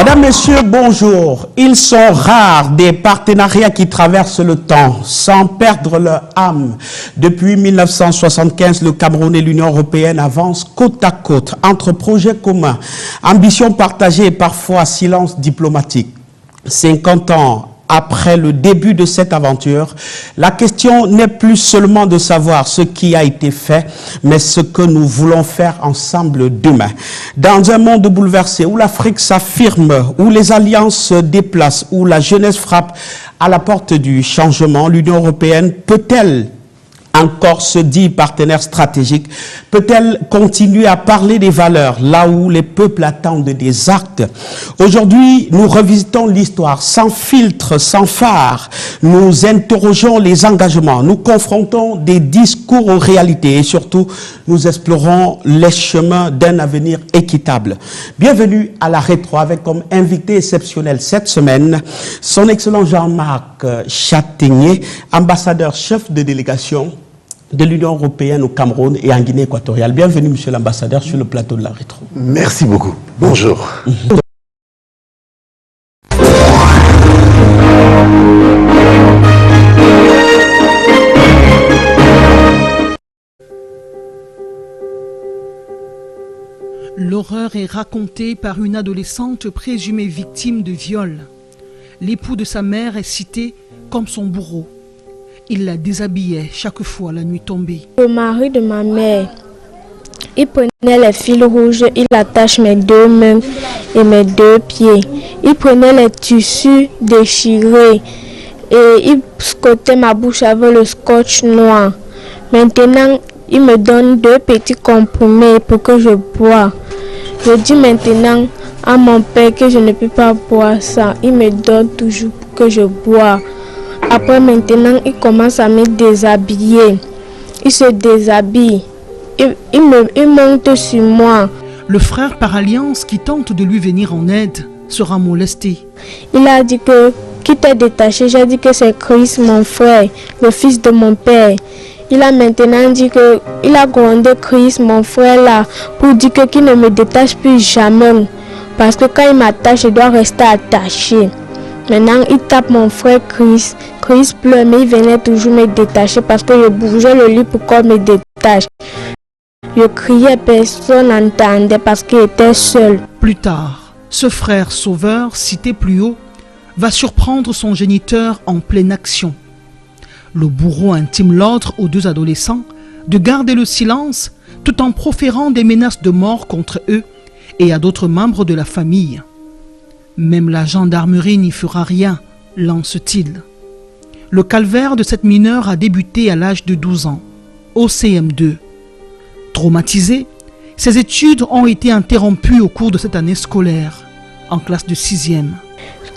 Mesdames, Messieurs, bonjour. Ils sont rares des partenariats qui traversent le temps sans perdre leur âme. Depuis 1975, le Cameroun et l'Union européenne avancent côte à côte entre projets communs, ambitions partagées et parfois silence diplomatique. 50 ans après le début de cette aventure, la question n'est plus seulement de savoir ce qui a été fait, mais ce que nous voulons faire ensemble demain. Dans un monde bouleversé, où l'Afrique s'affirme, où les alliances se déplacent, où la jeunesse frappe à la porte du changement, l'Union européenne peut-elle encore se dit partenaire stratégique? Peut-elle continuer à parler des valeurs là où les peuples attendent des actes? Aujourd'hui, nous revisitons l'histoire sans filtre, sans phare. Nous interrogeons les engagements, nous confrontons des discours aux réalités et surtout, nous explorons les chemins d'un avenir équitable. Bienvenue à la Rétro avec comme invité exceptionnel cette semaine, son excellent Jean-Marc Châtaignier, ambassadeur chef de délégation de l'Union européenne au Cameroun et en Guinée équatoriale. Bienvenue, monsieur l'ambassadeur, sur le plateau de la Rétro. Merci beaucoup. Bonjour. L'horreur est racontée par une adolescente présumée victime de viol. L'époux de sa mère est cité comme son bourreau. Il la déshabillait chaque fois la nuit tombée. Le mari de ma mère, il prenait les fils rouges, il attache mes deux mains et mes deux pieds. Il prenait les tissus déchirés et il scotait ma bouche avec le scotch noir. Maintenant, il me donne deux petits comprimés pour que je bois. Je dis maintenant à mon père que je ne peux pas boire ça. Il me donne toujours pour que je bois. Après maintenant, il commence à me déshabiller. Il se déshabille. Il monte sur moi. Le frère par alliance qui tente de lui venir en aide sera molesté. Il a dit que qui t'est détaché. J'ai dit que c'est Chris, mon frère, le fils de mon père. Il a maintenant dit que il a grondé Chris, mon frère là, pour dire que qu'il ne me détache plus jamais. Parce que quand il m'attache, je dois rester attaché. Maintenant, il tape mon frère Chris. Chris pleure, mais il venait toujours me détacher parce que je bougeais le lit pour qu'on me détache. Je criais, personne n'entendait parce qu'il était seul. Plus tard, ce frère sauveur, cité plus haut, va surprendre son géniteur en pleine action. Le bourreau intime l'ordre aux deux adolescents de garder le silence tout en proférant des menaces de mort contre eux et à d'autres membres de la famille. Même la gendarmerie n'y fera rien, lance-t-il. Le calvaire de cette mineure a débuté à l'âge de 12 ans, au CM2. Traumatisée, ses études ont été interrompues au cours de cette année scolaire, en classe de 6e.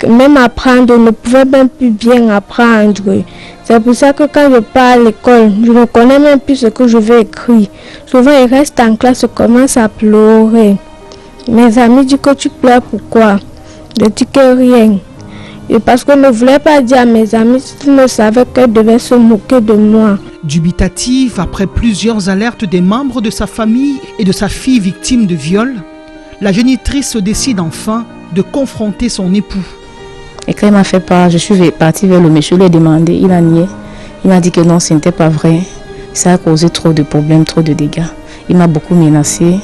Même apprendre, on ne pouvait même plus bien apprendre. C'est pour ça que quand je pars à l'école, je ne connais même plus ce que je vais écrire. Souvent, il reste en classe, je commence à pleurer. Mes amis disent que tu pleures pourquoi? Je dis que rien. Et parce que je ne voulais pas dire à mes amis, ils ne savaient qu'elles devaient se moquer de moi. Dubitative après plusieurs alertes des membres de sa famille et de sa fille victime de viol, la génitrice se décide enfin de confronter son époux. Et quand il m'a fait part, je suis partie vers le monsieur, lui ai demandé, il a nié. Il m'a dit que non, ce n'était pas vrai. Ça a causé trop de problèmes, trop de dégâts. Il m'a beaucoup menacé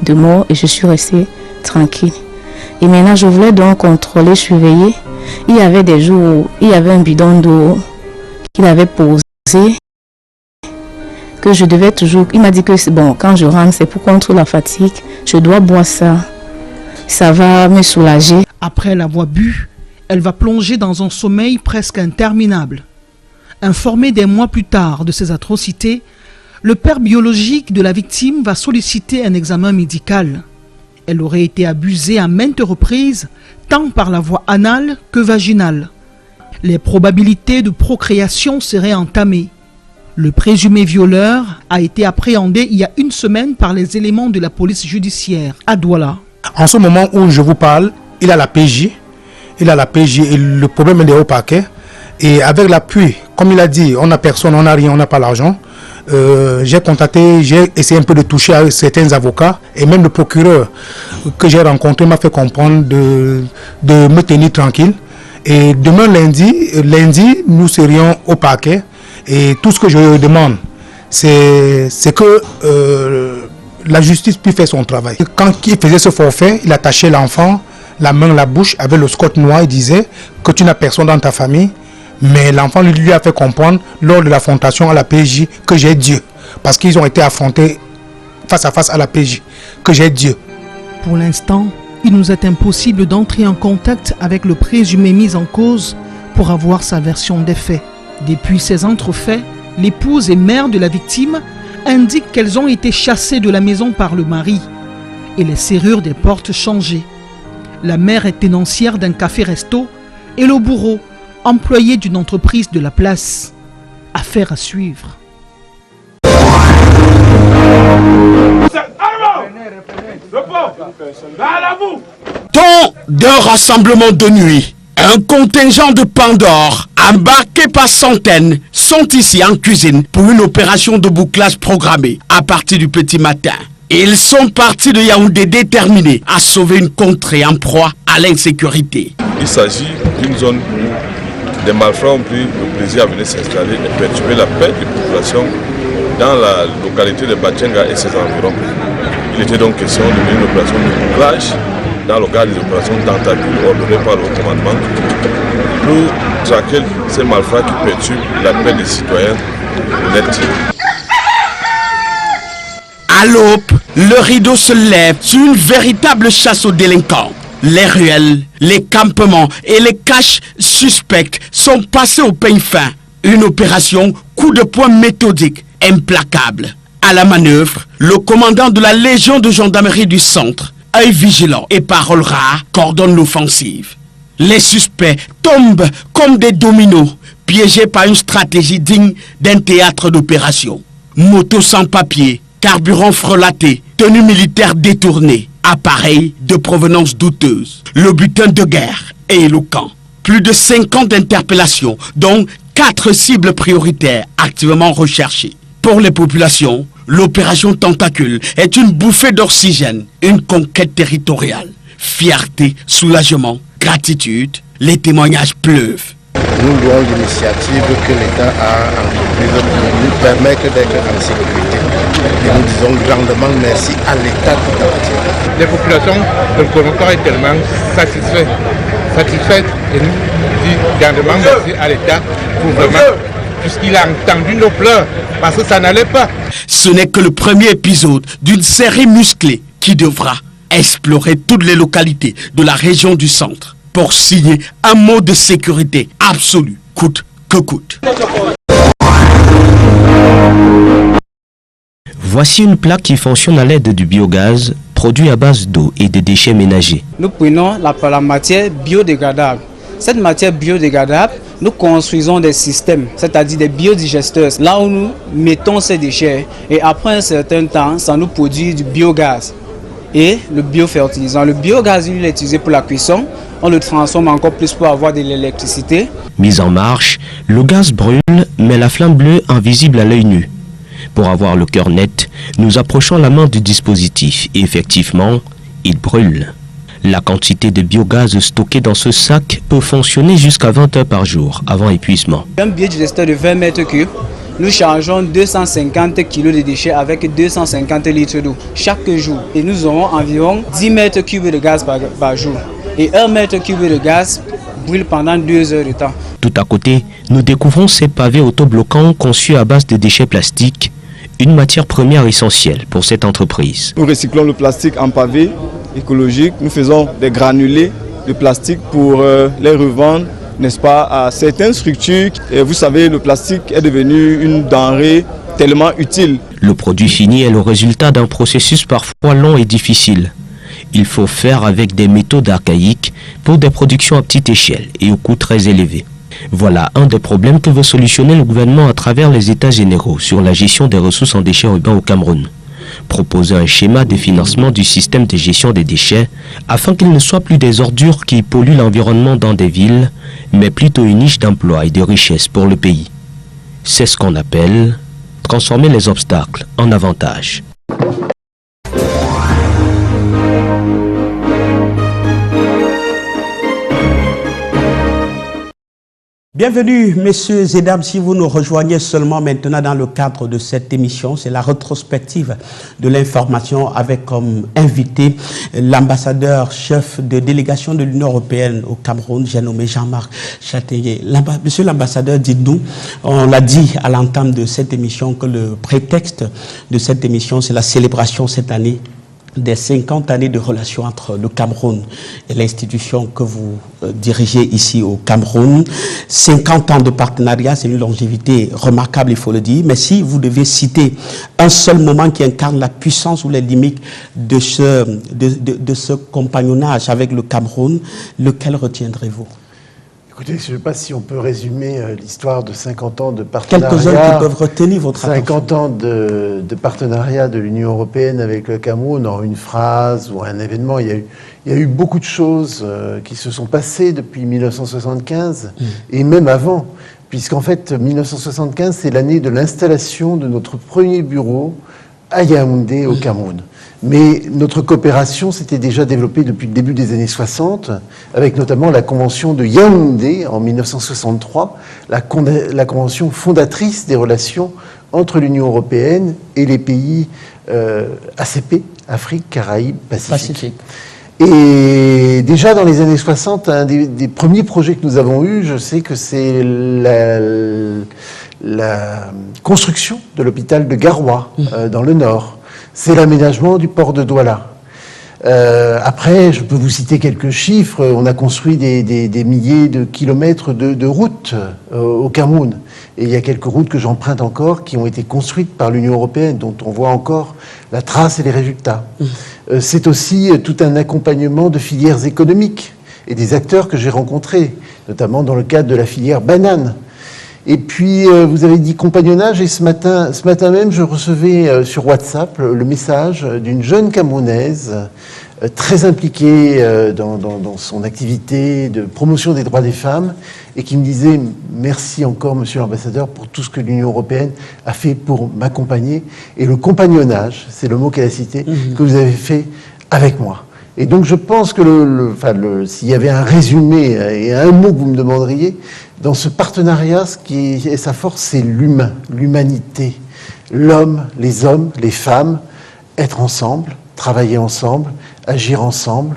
de mort et je suis restée tranquille. Et maintenant, je voulais donc contrôler, surveiller. Il y avait des jours où il y avait un bidon d'eau qu'il avait posé, que je devais toujours... Il m'a dit que bon, quand je rentre, c'est pour contre la fatigue. Je dois boire ça. Ça va me soulager. Après l'avoir bu, elle va plonger dans un sommeil presque interminable. Informé des mois plus tard de ces atrocités, le père biologique de la victime va solliciter un examen médical. Elle aurait été abusée à maintes reprises, tant par la voie anale que vaginale. Les probabilités de procréation seraient entamées. Le présumé violeur a été appréhendé il y a une semaine par les éléments de la police judiciaire à Douala. En ce moment où je vous parle, il a la PJ. Il a la PJ et le problème est au parquet. Et avec l'appui, comme il a dit, on n'a personne, on n'a rien, on n'a pas l'argent. j'ai contacté, j'ai essayé un peu de toucher à certains avocats et même le procureur que j'ai rencontré m'a fait comprendre de me tenir tranquille. Et demain lundi, nous serions au parquet et tout ce que je demande, c'est que la justice puisse faire son travail. Quand il faisait ce forfait, il attachait l'enfant, la main, la bouche, avec le scotch noir, il disait que tu n'as personne dans ta famille. Mais l'enfant lui a fait comprendre lors de l'affrontation à la PJ que j'ai Dieu. Parce qu'ils ont été affrontés face à face à la PJ, que j'ai Dieu. Pour l'instant, il nous est impossible d'entrer en contact avec le présumé mis en cause pour avoir sa version des faits. Depuis ces entrefaits, l'épouse et mère de la victime indiquent qu'elles ont été chassées de la maison par le mari et les serrures des portes changées. La mère est tenancière d'un café-resto et le bourreau, employé d'une entreprise de la place. Affaire à suivre. Temps d'un rassemblement de nuit. Un contingent de Pandore, embarqués par centaines, sont ici en cuisine pour une opération de bouclage programmée à partir du petit matin. Ils sont partis de Yaoundé déterminés à sauver une contrée en proie à l'insécurité. Il s'agit d'une zone où des malfrats ont pris le plaisir à venir s'installer et perturber la paix des populations dans la localité de Batchenga et ses environs. Il était donc question de mener une opération de bouclage dans le cadre des opérations tentacules ordonnées par le haut commandement pour traquer ces malfrats qui perturbent la paix des citoyens honnêtes. À l'aube, le rideau se lève sur une véritable chasse aux délinquants. Les ruelles, les campements et les caches suspectes sont passés au peigne fin. Une opération coup de poing méthodique, implacable. À la manœuvre, le commandant de la Légion de gendarmerie du centre, œil vigilant et parole rare, coordonne l'offensive. Les suspects tombent comme des dominos, piégés par une stratégie digne d'un théâtre d'opération. Moto sans papier, carburant frelaté, tenue militaire détournée, appareil de provenance douteuse. Le butin de guerre est éloquent. Plus de 50 interpellations, dont 4 cibles prioritaires activement recherchées. Pour les populations, l'opération Tentacule est une bouffée d'oxygène, une conquête territoriale. Fierté, soulagement, gratitude, les témoignages pleuvent. Nous louons l'initiative que l'État a entreprise pour nous permettre d'être en sécurité. Et nous disons grandement merci à l'État tout entier. Les populations de Konokor est tellement satisfaites et nous disons grandement merci à l'État pour vraiment, puisqu'il a entendu nos pleurs, parce que ça n'allait pas. Ce n'est que le premier épisode d'une série musclée qui devra explorer toutes les localités de la région du centre pour signer un mot de sécurité absolu, coûte que coûte. Voici une plaque qui fonctionne à l'aide du biogaz, produit à base d'eau et de déchets ménagers. Nous prenons la matière biodégradable. Cette matière biodégradable, nous construisons des systèmes, c'est-à-dire des biodigesteurs, là où nous mettons ces déchets et après un certain temps, ça nous produit du biogaz et le biofertilisant. Le biogaz, il est utilisé pour la cuisson, on le transforme encore plus pour avoir de l'électricité. Mis en marche, le gaz brûle, mais la flamme bleue invisible à l'œil nu. Pour avoir le cœur net, nous approchons la main du dispositif et effectivement, il brûle. La quantité de biogaz stocké dans ce sac peut fonctionner jusqu'à 20 heures par jour avant épuisement. Un biodigesteur de 20 mètres cubes, nous chargeons 250 kg de déchets avec 250 litres d'eau chaque jour. Et nous aurons environ 10 mètres cubes de gaz par jour. Et 1 mètre cube de gaz brûle pendant 2 heures de temps. Tout à côté, nous découvrons ces pavés autobloquants conçus à base de déchets plastiques, une matière première essentielle pour cette entreprise. Nous recyclons le plastique en pavé écologique. Nous faisons des granulés de plastique pour les revendre, n'est-ce pas, à certaines structures. Et vous savez, le plastique est devenu une denrée tellement utile. Le produit fini est le résultat d'un processus parfois long et difficile. Il faut faire avec des méthodes archaïques pour des productions à petite échelle et au coût très élevé. Voilà un des problèmes que veut solutionner le gouvernement à travers les États généraux sur la gestion des ressources en déchets urbains au Cameroun. Proposer un schéma de financement du système de gestion des déchets afin qu'il ne soit plus des ordures qui polluent l'environnement dans des villes, mais plutôt une niche d'emploi et de richesse pour le pays. C'est ce qu'on appelle transformer les obstacles en avantages. Bienvenue, messieurs et dames, si vous nous rejoignez seulement maintenant dans le cadre de cette émission, c'est la rétrospective de l'information avec comme invité l'ambassadeur chef de délégation de l'Union européenne au Cameroun, j'ai nommé Jean-Marc Châtaignier. Monsieur l'ambassadeur, dites-nous, on l'a dit à l'entame de cette émission que le prétexte de cette émission, c'est la célébration cette année des 50 années de relations entre le Cameroun et l'institution que vous dirigez ici au Cameroun. 50 ans de partenariat, c'est une longévité remarquable, il faut le dire. Mais si vous devez citer un seul moment qui incarne la puissance ou les limites de ce compagnonnage avec le Cameroun, lequel retiendrez-vous? Écoutez, je ne sais pas si on peut résumer l'histoire de 50 ans de partenariat. Quelques-uns qui peuvent retenir votre attention. 50 ans de partenariat de l'Union européenne avec le Cameroun en une phrase ou un événement. Il y a eu beaucoup de choses qui se sont passées depuis 1975 et même avant. Puisqu'en fait, 1975, c'est l'année de l'installation de notre premier bureau à Yaoundé, au Cameroun. Mais notre coopération s'était déjà développée depuis le début des années 60, avec notamment la Convention de Yaoundé en 1963, la convention fondatrice des relations entre l'Union européenne et les pays ACP, Afrique, Caraïbes, Pacifique. Et déjà dans les années 60, un des premiers projets que nous avons eus, je sais que c'est la construction de l'hôpital de Garoua, dans le Nord. C'est l'aménagement du port de Douala. Après, je peux vous citer quelques chiffres. On a construit des milliers de kilomètres de routes au Cameroun. Et il y a quelques routes que j'emprunte encore qui ont été construites par l'Union européenne, dont on voit encore la trace et les résultats. C'est aussi tout un accompagnement de filières économiques et des acteurs que j'ai rencontrés, notamment dans le cadre de la filière banane. Et puis, vous avez dit compagnonnage, et ce matin même, je recevais sur WhatsApp le message d'une jeune Camerounaise très impliquée dans son activité de promotion des droits des femmes, et qui me disait « Merci encore, monsieur l'ambassadeur, pour tout ce que l'Union européenne a fait pour m'accompagner. » Et le compagnonnage, c'est le mot qu'elle a cité, que vous avez fait avec moi. Et donc je pense que s'il y avait un résumé et un mot que vous me demanderiez, dans ce partenariat, ce qui est sa force, c'est l'humain, l'humanité. L'homme, les femmes, être ensemble, travailler ensemble, agir ensemble,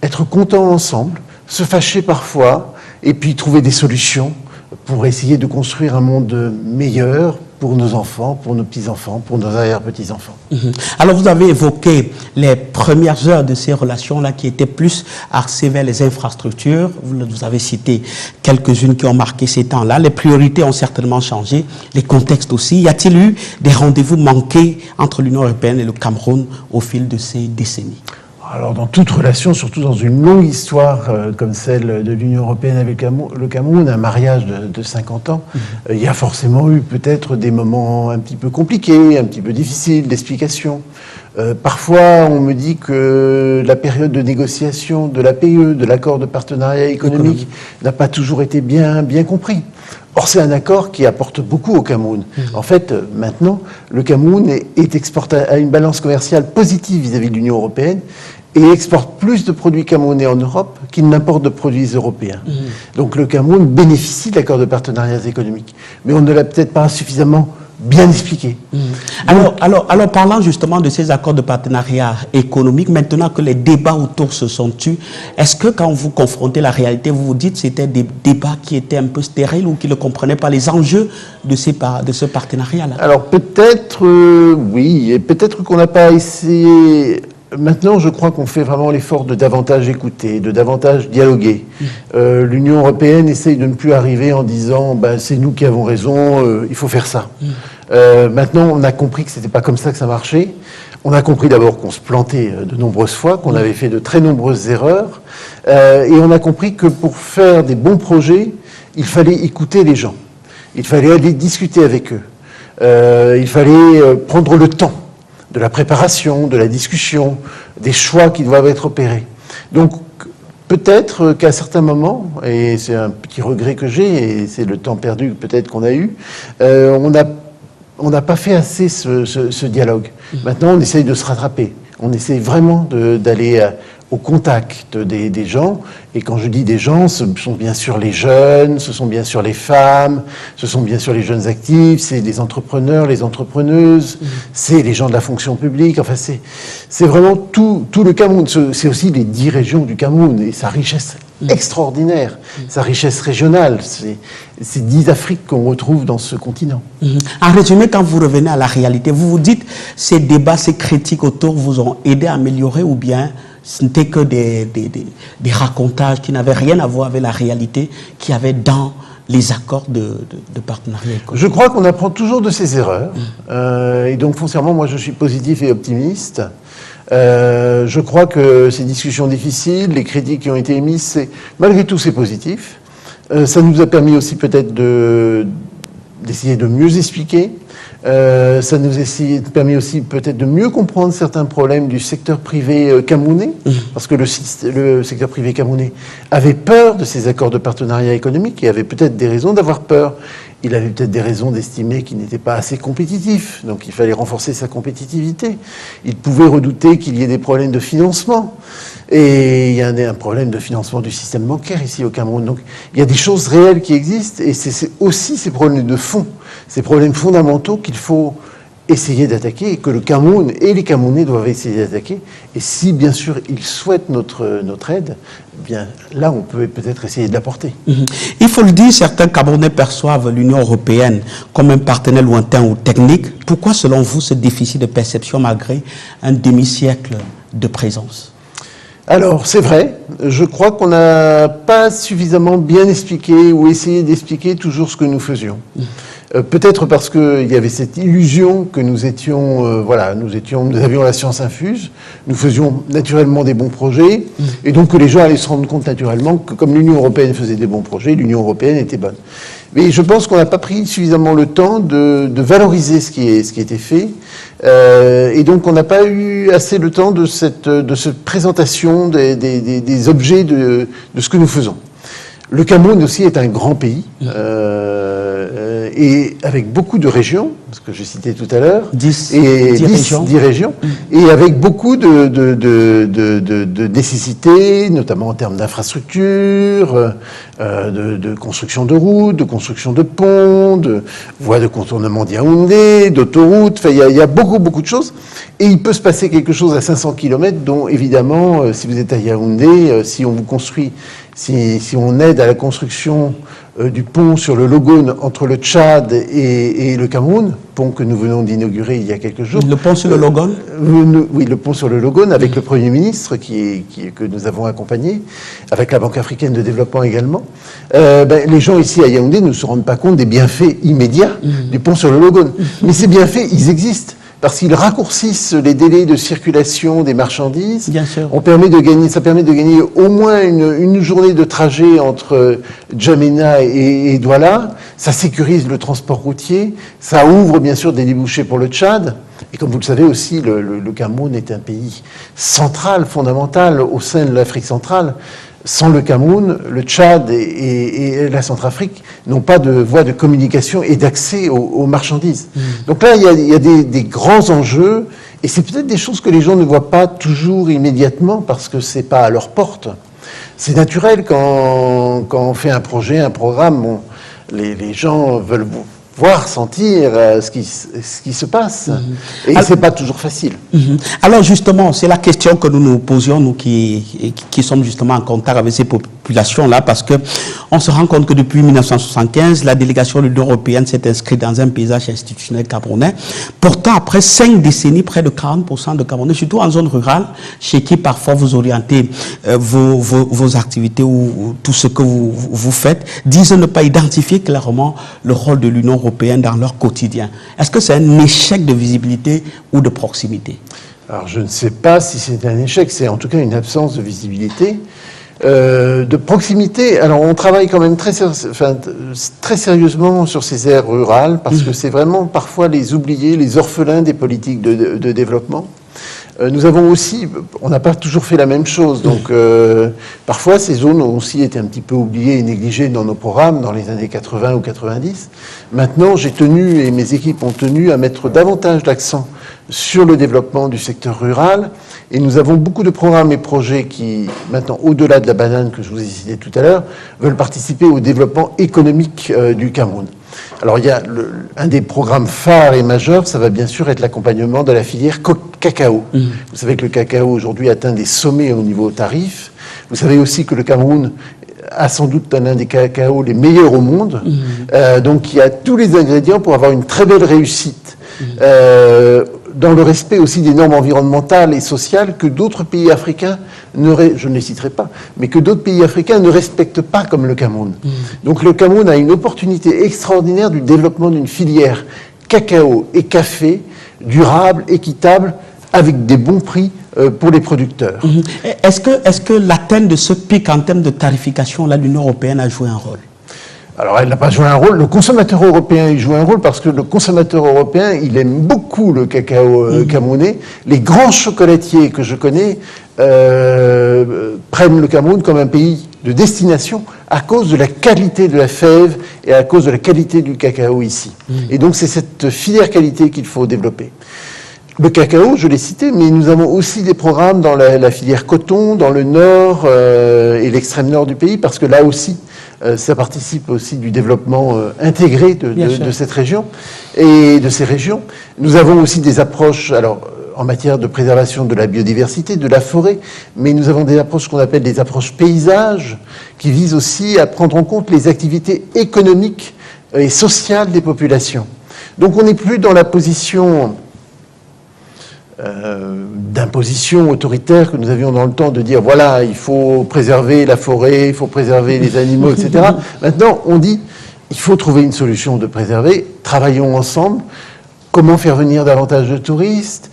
être content ensemble, se fâcher parfois, et puis trouver des solutions pour essayer de construire un monde meilleur pour nos enfants, pour nos petits-enfants, pour nos arrière-petits-enfants. Alors vous avez évoqué les premières heures de ces relations-là qui étaient plus axées vers les infrastructures. Vous avez cité quelques-unes qui ont marqué ces temps-là. Les priorités ont certainement changé, les contextes aussi. Y a-t-il eu des rendez-vous manqués entre l'Union européenne et le Cameroun au fil de ces décennies? Alors, dans toute relation, surtout dans une longue histoire comme celle de l'Union européenne avec le Cameroun, un mariage de 50 ans, il y a forcément eu peut-être des moments un petit peu compliqués, un petit peu difficiles d'explication. Parfois, on me dit que la période de négociation de l'APE, de l'accord de partenariat économique, n'a pas toujours été bien compris. Or, c'est un accord qui apporte beaucoup au Cameroun. En fait, maintenant, le Cameroun a une balance commerciale positive vis-à-vis de l'Union européenne et exporte plus de produits camerounais en Europe qu'il n'importe de produits européens. Donc le Cameroun bénéficie de l'accord de partenariat économique. Mais on ne l'a peut-être pas suffisamment bien expliqué. Alors, parlant justement de ces accords de partenariat économique, maintenant que les débats autour se sont tus, est-ce que quand vous confrontez la réalité, vous vous dites que c'était des débats qui étaient un peu stériles ou qui ne comprenaient pas les enjeux de ce partenariat-là? Alors peut-être, oui, et peut-être qu'on n'a pas essayé... Maintenant, je crois qu'on fait vraiment l'effort de davantage écouter, de davantage dialoguer. L'Union européenne essaye de ne plus arriver en disant c'est nous qui avons raison, il faut faire ça. Maintenant, on a compris que c'était pas comme ça que ça marchait. On a compris d'abord qu'on se plantait de nombreuses fois, qu'on avait fait de très nombreuses erreurs. Et on a compris que pour faire des bons projets, il fallait écouter les gens. Il fallait aller discuter avec eux. Il fallait prendre le temps de la préparation, de la discussion, des choix qui doivent être opérés. Donc, peut-être qu'à certains moments, et c'est un petit regret que j'ai, et c'est le temps perdu peut-être qu'on a eu, on a On n'a pas fait assez ce dialogue. Maintenant, on essaye de se rattraper. On essaye vraiment d'aller au contact des gens. Et quand je dis des gens, ce sont bien sûr les jeunes, ce sont bien sûr les femmes, ce sont bien sûr les jeunes actifs, c'est les entrepreneurs, les entrepreneuses, c'est les gens de la fonction publique. Enfin, c'est vraiment tout le Cameroun. C'est aussi les 10 régions du Cameroun et sa richesse extraordinaire, sa richesse régionale. C'est 10 Afriques qu'on retrouve dans ce continent. En résumé, quand vous revenez à la réalité, vous vous dites ces débats, ces critiques autour vous ont aidé à améliorer ou bien ce n'était que des racontages qui n'avaient rien à voir avec la réalité qu'il y avait dans les accords de partenariat économique? Je crois qu'on apprend toujours de ses erreurs. Et donc, foncièrement, moi, je suis positif et optimiste. Je crois que ces discussions difficiles, les critiques qui ont été émises, malgré tout, c'est positif. Ça nous a permis aussi peut-être d'essayer de mieux expliquer. Ça nous a permis aussi peut-être de mieux comprendre certains problèmes du secteur privé camerounais, parce que le secteur privé camerounais avait peur de ces accords de partenariat économique et avait peut-être des raisons d'avoir peur. Il avait peut-être des raisons d'estimer qu'il n'était pas assez compétitif, donc il fallait renforcer sa compétitivité. Il pouvait redouter qu'il y ait des problèmes de financement. Et il y a un problème de financement du système bancaire ici au Cameroun. Donc il y a des choses réelles qui existent et c'est aussi ces problèmes de fond, ces problèmes fondamentaux qu'il faut essayer d'attaquer et que le Cameroun et les Camerounais doivent essayer d'attaquer. Et si, bien sûr, ils souhaitent notre aide, bien là, on peut peut-être essayer de l'apporter. Il faut le dire, certains Camerounais perçoivent l'Union européenne comme un partenaire lointain ou technique. Pourquoi, selon vous, ce déficit de perception malgré un demi-siècle de présence? Alors, c'est vrai, je crois qu'on n'a pas suffisamment bien expliqué ou essayé d'expliquer toujours ce que nous faisions. Peut-être parce qu'il y avait cette illusion que nous avions la science infuse, nous faisions naturellement des bons projets, et donc que les gens allaient se rendre compte naturellement que comme l'Union européenne faisait des bons projets, l'Union européenne était bonne. Mais je pense qu'on n'a pas pris suffisamment le temps de valoriser ce qui était fait, et donc on n'a pas eu assez le temps de cette présentation des objets de ce que nous faisons. Le Cameroun aussi est un grand pays, et avec beaucoup de régions, ce que j'ai cité tout à l'heure, 10 régions, et avec beaucoup de nécessités, notamment en termes d'infrastructures, de construction de routes, de construction de ponts, de voies de contournement d'Yaoundé, d'autoroutes, enfin, il y a beaucoup de choses, et il peut se passer quelque chose à 500 km, dont évidemment, si vous êtes à Yaoundé, si on vous construit, si on aide à la construction du pont sur le Logone entre le Tchad et le Cameroun, pont que nous venons d'inaugurer il y a quelques jours. Le pont sur le Logone? Oui, le pont sur le Logone, avec le Premier ministre que nous avons accompagné, avec la Banque africaine de développement également. Les gens ici à Yaoundé ne se rendent pas compte des bienfaits immédiats du pont sur le Logone. Mais ces bienfaits, ils existent. Parce qu'ils raccourcissent les délais de circulation des marchandises. Bien sûr. Ça permet de gagner au moins une journée de trajet entre Djamena et Douala. Ça sécurise le transport routier. Ça ouvre bien sûr des débouchés pour le Tchad. Et comme vous le savez aussi, le Cameroun est un pays central, fondamental au sein de l'Afrique centrale. Sans le Cameroun, le Tchad et la Centrafrique n'ont pas de voie de communication et d'accès aux marchandises. Donc là, il y a des grands enjeux, et c'est peut-être des choses que les gens ne voient pas toujours immédiatement parce que c'est pas à leur porte. C'est naturel quand on fait un projet, un programme, les gens veulent voir, sentir ce qui se passe. Et c'est pas toujours facile. Alors justement, c'est la question que nous nous posions, nous qui sommes justement en contact avec ces populations-là, parce que on se rend compte que depuis 1975, la délégation de l'Union européenne s'est inscrite dans un paysage institutionnel camerounais. Pourtant, après 5 décennies, près de 40% de Camerounais, surtout en zone rurale, chez qui parfois vous orientez vos activités ou tout ce que vous faites, disent ne pas identifier clairement le rôle de l'Union européenne dans leur quotidien. Est-ce que c'est un échec de visibilité ou de proximité? Alors je ne sais pas si c'est un échec, c'est en tout cas une absence de visibilité. De proximité, alors on travaille quand même très sérieusement sur ces aires rurales parce que c'est vraiment parfois les oubliés, les orphelins des politiques de développement. Nous avons aussi, on n'a pas toujours fait la même chose, donc parfois ces zones ont aussi été un petit peu oubliées et négligées dans nos programmes dans les années 80 ou 90. Maintenant, j'ai tenu, et mes équipes ont tenu, à mettre davantage d'accent sur le développement du secteur rural, et nous avons beaucoup de programmes et projets qui, maintenant, au-delà de la banane que je vous ai cité tout à l'heure, veulent participer au développement économique du Cameroun. Alors, il y a un des programmes phares et majeurs, ça va bien sûr être l'accompagnement de la filière cacao. Vous savez que le cacao, aujourd'hui, atteint des sommets au niveau tarif. Vous savez aussi que le Cameroun a sans doute l'un des cacaos les meilleurs au monde. Donc, il y a tous les ingrédients pour avoir une très belle réussite. Dans le respect aussi des normes environnementales et sociales que d'autres pays africains, je ne les citerai pas, mais que d'autres pays africains ne respectent pas comme le Cameroun. Donc le Cameroun a une opportunité extraordinaire du développement d'une filière cacao et café durable, équitable, avec des bons prix pour les producteurs. Est-ce que l'atteinte de ce pic en termes de tarification, là, l'Union européenne a joué un rôle? Alors, elle n'a pas joué un rôle. Le consommateur européen, il joue un rôle parce que le consommateur européen, il aime beaucoup le cacao camerounais. Les grands chocolatiers que je connais prennent le Cameroun comme un pays de destination à cause de la qualité de la fève et à cause de la qualité du cacao ici. Et donc, c'est cette filière qualité qu'il faut développer. Le cacao, je l'ai cité, mais nous avons aussi des programmes dans la filière coton, dans le nord et l'extrême nord du pays, parce que là aussi, ça participe aussi du développement intégré de cette région et de ces régions. Nous avons aussi des approches, alors en matière de préservation de la biodiversité, de la forêt, mais nous avons des approches qu'on appelle des approches paysages, qui visent aussi à prendre en compte les activités économiques et sociales des populations. Donc on n'est plus dans la position d'imposition autoritaire que nous avions dans le temps, de dire voilà, il faut préserver la forêt, il faut préserver les animaux, etc. Maintenant, on dit il faut trouver une solution de préserver, travaillons ensemble. Comment faire venir davantage de touristes,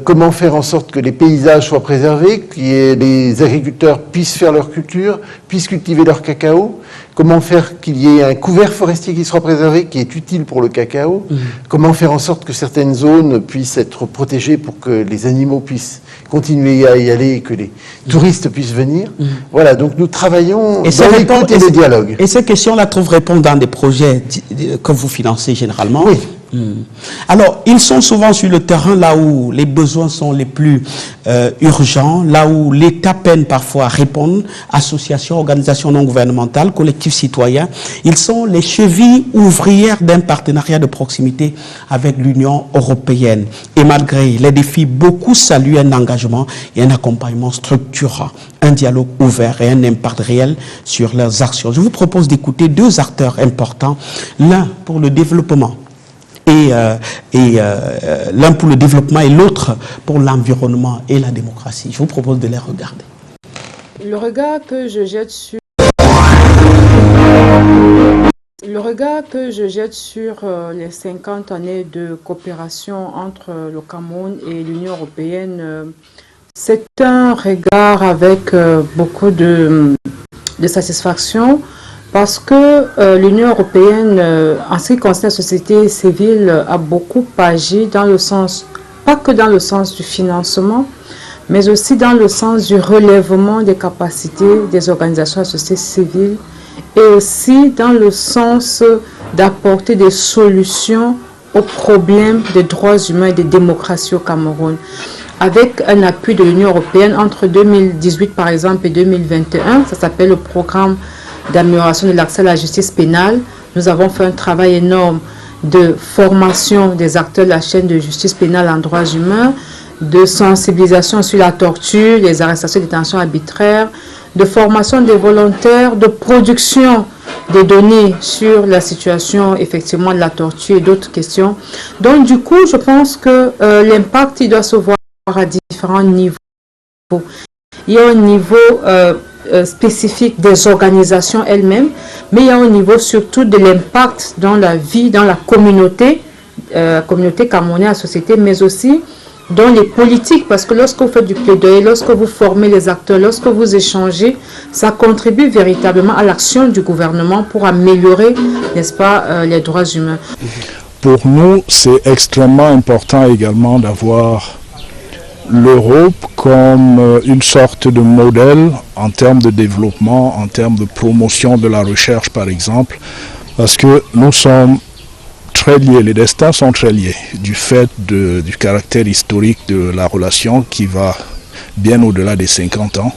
comment faire en sorte que les paysages soient préservés, que les agriculteurs puissent faire leur culture, puissent cultiver leur cacao, comment faire qu'il y ait un couvert forestier qui soit préservé, qui est utile pour le cacao, comment faire en sorte que certaines zones puissent être protégées pour que les animaux puissent continuer à y aller et que les touristes puissent venir. Voilà, donc nous travaillons dans l'écoute et le dialogue. Et ces questions-là trouvent réponse dans des projets que vous financez généralement? Oui. Alors, ils sont souvent sur le terrain là où les besoins sont les plus urgents, là où l'État peine parfois à répondre, associations, organisations non gouvernementales, collectifs citoyens. Ils sont les chevilles ouvrières d'un partenariat de proximité avec l'Union européenne. Et malgré les défis, beaucoup saluent un engagement et un accompagnement structurant, un dialogue ouvert et un impact réel sur leurs actions. Je vous propose d'écouter deux acteurs importants, l'un pour le développement et l'un pour le développement et l'autre pour l'environnement et la démocratie. Je vous propose de les regarder. Le regard que je jette sur les 50 années de coopération entre le Cameroun et l'Union européenne, c'est un regard avec beaucoup de satisfaction. Parce que l'Union européenne, en ce qui concerne la société civile, a beaucoup agi dans le sens, pas que dans le sens du financement, mais aussi dans le sens du relèvement des capacités des organisations de la société civile et aussi dans le sens d'apporter des solutions aux problèmes des droits humains et des démocraties au Cameroun. Avec un appui de l'Union européenne entre 2018 par exemple et 2021, ça s'appelle le programme d'amélioration de l'accès à la justice pénale. Nous avons fait un travail énorme de formation des acteurs de la chaîne de justice pénale en droits humains, de sensibilisation sur la torture, les arrestations et détentions arbitraires, de formation des volontaires, de production des données sur la situation effectivement de la torture et d'autres questions. Donc du coup, je pense que l'impact il doit se voir à différents niveaux. Il y a un niveau spécifique des organisations elles-mêmes, mais il y a un niveau surtout de l'impact dans la vie, dans la communauté camerounaise, la société, mais aussi dans les politiques, parce que lorsque vous faites du plaidoyer, lorsque vous formez les acteurs, lorsque vous échangez, ça contribue véritablement à l'action du gouvernement pour améliorer, n'est-ce pas, les droits humains. Pour nous, c'est extrêmement important également d'avoir l'Europe comme une sorte de modèle en termes de développement, en termes de promotion de la recherche par exemple, parce que nous sommes très liés, les destins sont très liés du fait du caractère historique de la relation qui va bien au-delà des 50 ans.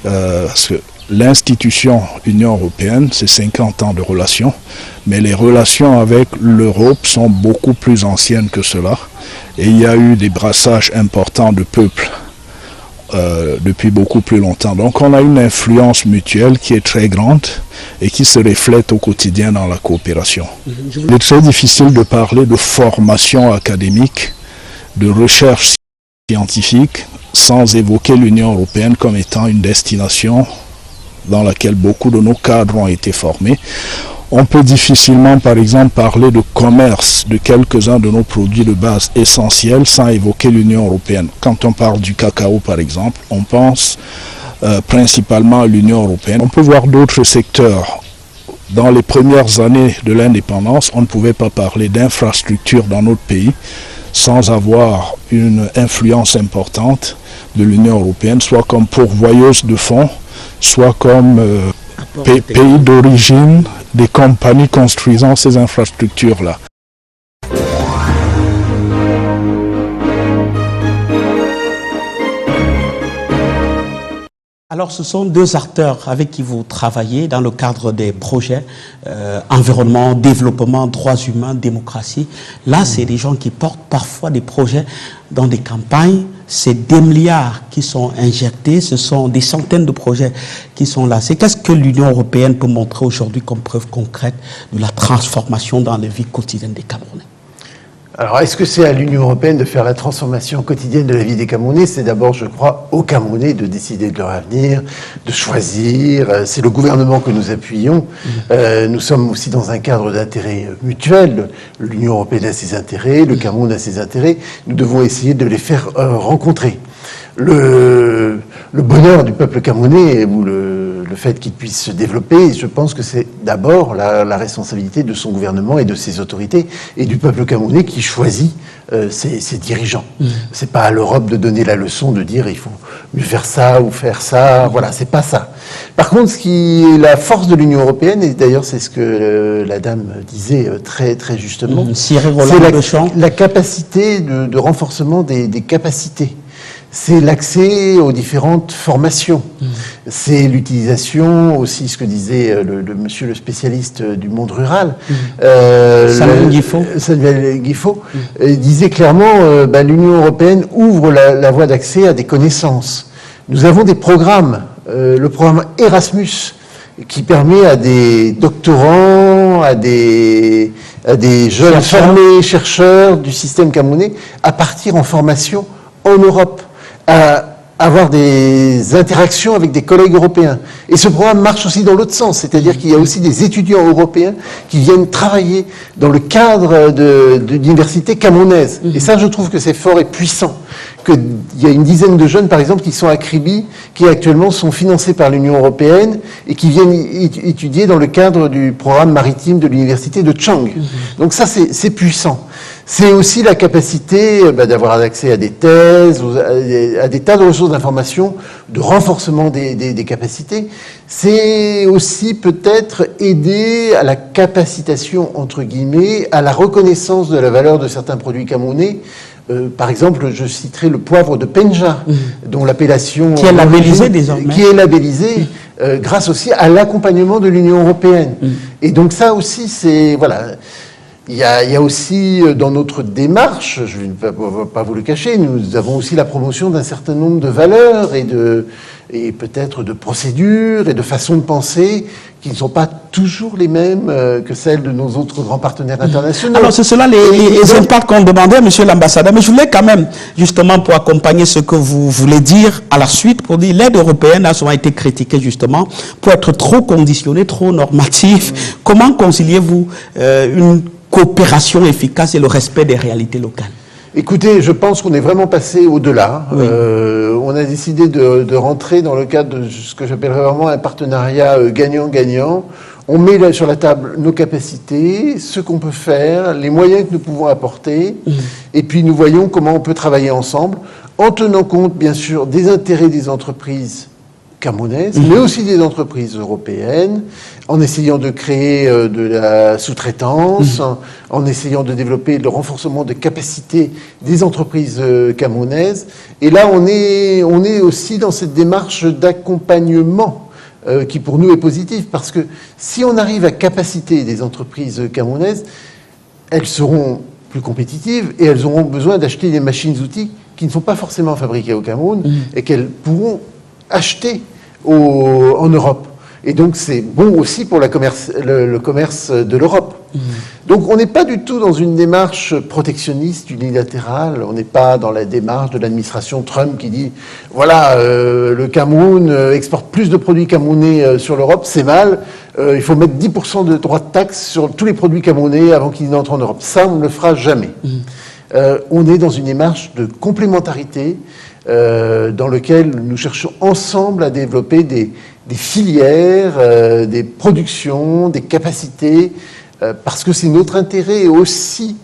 Parce que l'institution Union européenne, c'est 50 ans de relations, mais les relations avec l'Europe sont beaucoup plus anciennes que cela. Et il y a eu des brassages importants de peuples depuis beaucoup plus longtemps. Donc on a une influence mutuelle qui est très grande et qui se reflète au quotidien dans la coopération. Il est très difficile de parler de formation académique, de recherche scientifique, sans évoquer l'Union européenne comme étant une destination dans laquelle beaucoup de nos cadres ont été formés. On peut difficilement, par exemple, parler de commerce de quelques-uns de nos produits de base essentiels sans évoquer l'Union européenne. Quand on parle du cacao, par exemple, on pense principalement à l'Union européenne. On peut voir d'autres secteurs. Dans les premières années de l'indépendance, on ne pouvait pas parler d'infrastructures dans notre pays sans avoir une influence importante de l'Union européenne, soit comme pourvoyeuse de fonds, soit comme pays d'origine des compagnies construisant ces infrastructures-là. Alors, ce sont deux acteurs avec qui vous travaillez dans le cadre des projets environnement, développement, droits humains, démocratie. Là, c'est des gens qui portent parfois des projets dans des campagnes. C'est des milliards qui sont injectés. Ce sont des centaines de projets qui sont là. C'est qu'est-ce que l'Union européenne peut montrer aujourd'hui comme preuve concrète de la transformation dans la vie quotidienne des Camerounais? Alors, est-ce que c'est à l'Union européenne de faire la transformation quotidienne de la vie des Camerounais? C'est d'abord, je crois, aux Camerounais de décider de leur avenir, de choisir. C'est le gouvernement que nous appuyons. Nous sommes aussi dans un cadre d'intérêt mutuel. L'Union européenne a ses intérêts, le Cameroun a ses intérêts. Nous devons essayer de les faire rencontrer. Le bonheur du peuple camerounais ou le fait qu'il puisse se développer, je pense que c'est d'abord la responsabilité de son gouvernement et de ses autorités et du peuple camerounais qui choisit ses dirigeants. C'est pas à l'Europe de donner la leçon de dire il faut mieux faire ça ou faire ça. Voilà, c'est pas ça. Par contre, ce qui est la force de l'Union européenne, et d'ailleurs c'est ce que la dame disait très très justement, c'est la capacité de renforcement des capacités. C'est l'accès aux différentes formations. C'est l'utilisation aussi, ce que disait monsieur le spécialiste du monde rural, Samuel Guiffaut, disait clairement l'Union européenne ouvre la voie d'accès à des connaissances. Nous avons des programmes, le programme Erasmus, qui permet à des doctorants, à des jeunes formés chercheurs du système camerounais à partir en formation en Europe, à avoir des interactions avec des collègues européens. Et ce programme marche aussi dans l'autre sens, c'est-à-dire qu'il y a aussi des étudiants européens qui viennent travailler dans le cadre d'universités camerounaises. Et ça, je trouve que c'est fort et puissant. Il y a une dizaine de jeunes, par exemple, qui sont à Kribi, qui actuellement sont financés par l'Union européenne et qui viennent étudier dans le cadre du programme maritime de l'université de Chang. Donc ça, c'est puissant. C'est aussi la capacité d'avoir accès à des thèses, à des tas de ressources d'information, de renforcement des capacités. C'est aussi peut-être aider à la capacitation, entre guillemets, à la reconnaissance de la valeur de certains produits camerounais. Par exemple, je citerai le poivre de Penja, dont l'appellation... Qui est labellisé désormais. Qui est labellisé grâce aussi à l'accompagnement de l'Union européenne. Et donc ça aussi, c'est... Voilà. Il y a aussi, dans notre démarche, je ne vais pas vous le cacher, nous avons aussi la promotion d'un certain nombre de valeurs et peut-être de procédures et de façons de penser qui ne sont pas toujours les mêmes que celles de nos autres grands partenaires internationaux. Alors, c'est cela les impacts qu'on demandait, monsieur l'ambassadeur. Mais je voulais quand même, justement, pour accompagner ce que vous voulez dire à la suite, pour dire l'aide européenne a souvent été critiquée, justement, pour être trop conditionnée, trop normative. Comment conciliez-vous une coopération efficace et le respect des réalités locales? Écoutez, je pense qu'on est vraiment passé au-delà. Oui. On a décidé de rentrer dans le cadre de ce que j'appellerais vraiment un partenariat gagnant-gagnant. On met là sur la table nos capacités, ce qu'on peut faire, les moyens que nous pouvons apporter, et puis nous voyons comment on peut travailler ensemble, en tenant compte, bien sûr, des intérêts des entreprises camerounaises, mais aussi des entreprises européennes, en essayant de créer de la sous-traitance, en essayant de développer le renforcement de capacités des entreprises camerounaises. Et là, on est aussi dans cette démarche d'accompagnement qui pour nous est positive, parce que si on arrive à capaciter des entreprises camerounaises, elles seront plus compétitives et elles auront besoin d'acheter des machines-outils qui ne sont pas forcément fabriquées au Cameroun et qu'elles pourront acheter en Europe. Et donc c'est bon aussi pour le commerce de l'Europe. Donc on n'est pas du tout dans une démarche protectionniste, unilatérale, on n'est pas dans la démarche de l'administration Trump qui dit voilà, le Cameroun exporte plus de produits camerounais sur l'Europe, c'est mal, il faut mettre 10% de droits de taxe sur tous les produits camerounais avant qu'ils n'entrent en Europe. Ça, on ne le fera jamais. On est dans une démarche de complémentarité dans lequel nous cherchons ensemble à développer des filières, des productions, des capacités, parce que c'est notre intérêt aussi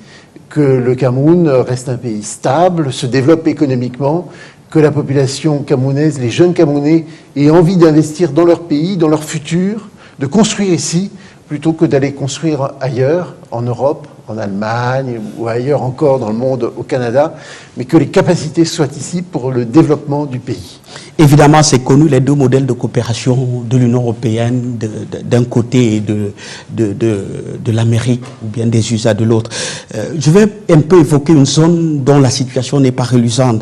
que le Cameroun reste un pays stable, se développe économiquement, que la population camerounaise, les jeunes Camerounais aient envie d'investir dans leur pays, dans leur futur, de construire ici, plutôt que d'aller construire ailleurs, en Europe, en Allemagne ou ailleurs encore dans le monde, au Canada, mais que les capacités soient ici pour le développement du pays. Évidemment, c'est connu, les deux modèles de coopération de l'Union européenne d'un côté et de l'Amérique, ou bien des USA de l'autre. Je vais un peu évoquer une zone dont la situation n'est pas reluisante.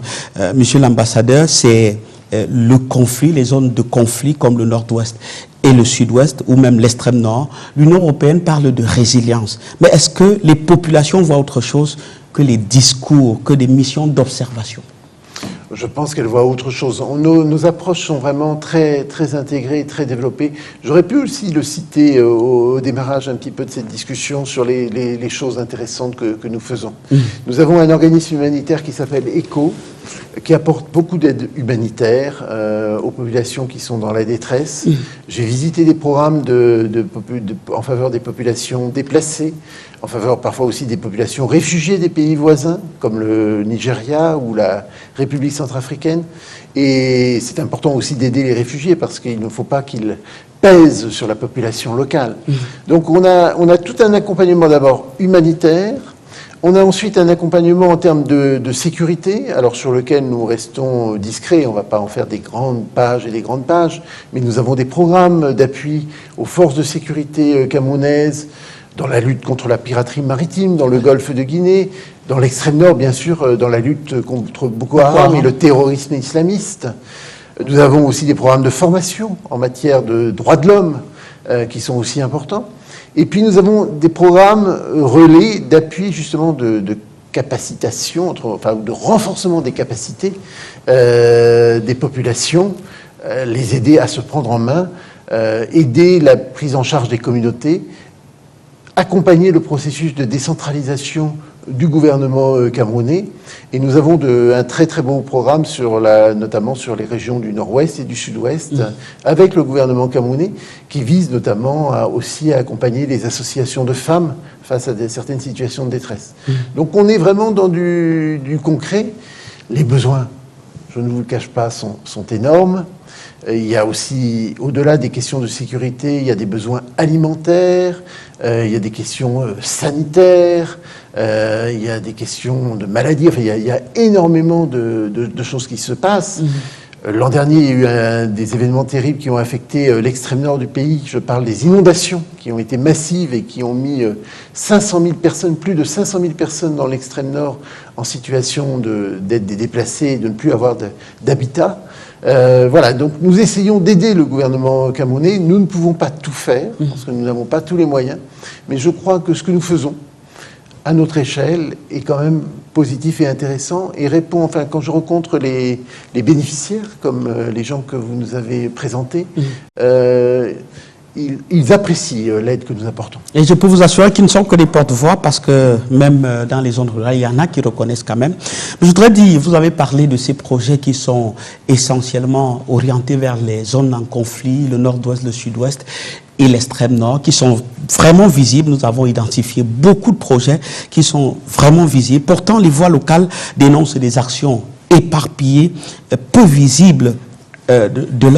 Monsieur l'ambassadeur, c'est le conflit, les zones de conflit comme le Nord-Ouest et le Sud-Ouest, ou même l'extrême Nord. L'Union européenne parle de résilience. Mais est-ce que les populations voient autre chose que les discours, que des missions d'observation? Je pense qu'elle voit autre chose. Nos approches sont vraiment très, très intégrées, très développées. J'aurais pu aussi le citer au démarrage un petit peu de cette discussion sur les choses intéressantes que nous faisons. Nous avons un organisme humanitaire qui s'appelle ECHO, qui apporte beaucoup d'aide humanitaire aux populations qui sont dans la détresse. J'ai visité des programmes en faveur des populations déplacées, en faveur parfois aussi des populations réfugiées des pays voisins, comme le Nigeria ou la République centrafricaine. Et c'est important aussi d'aider les réfugiés, parce qu'il ne faut pas qu'ils pèsent sur la population locale. Donc on a tout un accompagnement d'abord humanitaire. On a ensuite un accompagnement en termes de sécurité, alors sur lequel nous restons discrets, on ne va pas en faire des grandes pages et des grandes pages, mais nous avons des programmes d'appui aux forces de sécurité camerounaises, dans la lutte contre la piraterie maritime, dans le golfe de Guinée, dans l'extrême nord, bien sûr, dans la lutte contre Boko Haram et le terrorisme islamiste. Nous avons aussi des programmes de formation en matière de droits de l'homme qui sont aussi importants. Et puis nous avons des programmes relais d'appui justement de capacitation, enfin de renforcement des capacités des populations, les aider à se prendre en main, aider la prise en charge des communautés, accompagner le processus de décentralisation du gouvernement camerounais. Et nous avons un très très beau programme notamment sur les régions du Nord-Ouest et du Sud-Ouest, avec le gouvernement camerounais, qui vise notamment aussi à accompagner les associations de femmes face à certaines situations de détresse. Donc on est vraiment dans du concret. Les besoins, je ne vous le cache pas, sont énormes. Il y a aussi, au-delà des questions de sécurité, il y a des besoins alimentaires, il y a des questions sanitaires, il y a des questions de maladies. Enfin, il y a énormément de choses qui se passent. L'an dernier, il y a eu des événements terribles qui ont affecté l'extrême nord du pays. Je parle des inondations qui ont été massives et qui ont mis 500 000 personnes, plus de 500 000 personnes dans l'extrême nord en situation d'être des déplacés et de ne plus avoir d'habitat. Voilà, donc nous essayons d'aider le gouvernement camerounais. Nous ne pouvons pas tout faire, parce que nous n'avons pas tous les moyens, mais je crois que ce que nous faisons, à notre échelle, est quand même positif et intéressant, et répond, enfin, quand je rencontre les bénéficiaires, comme les gens que vous nous avez présentés, ils apprécient l'aide que nous apportons. Et je peux vous assurer qu'ils ne sont que des porte-voix parce que même dans les zones rurales, il y en a qui reconnaissent quand même. Je voudrais dire, vous avez parlé de ces projets qui sont essentiellement orientés vers les zones en conflit, le nord-ouest, le sud-ouest et l'extrême nord, qui sont vraiment visibles. Nous avons identifié beaucoup de projets qui sont vraiment visibles. Pourtant, les voix locales dénoncent des actions éparpillées, peu visibles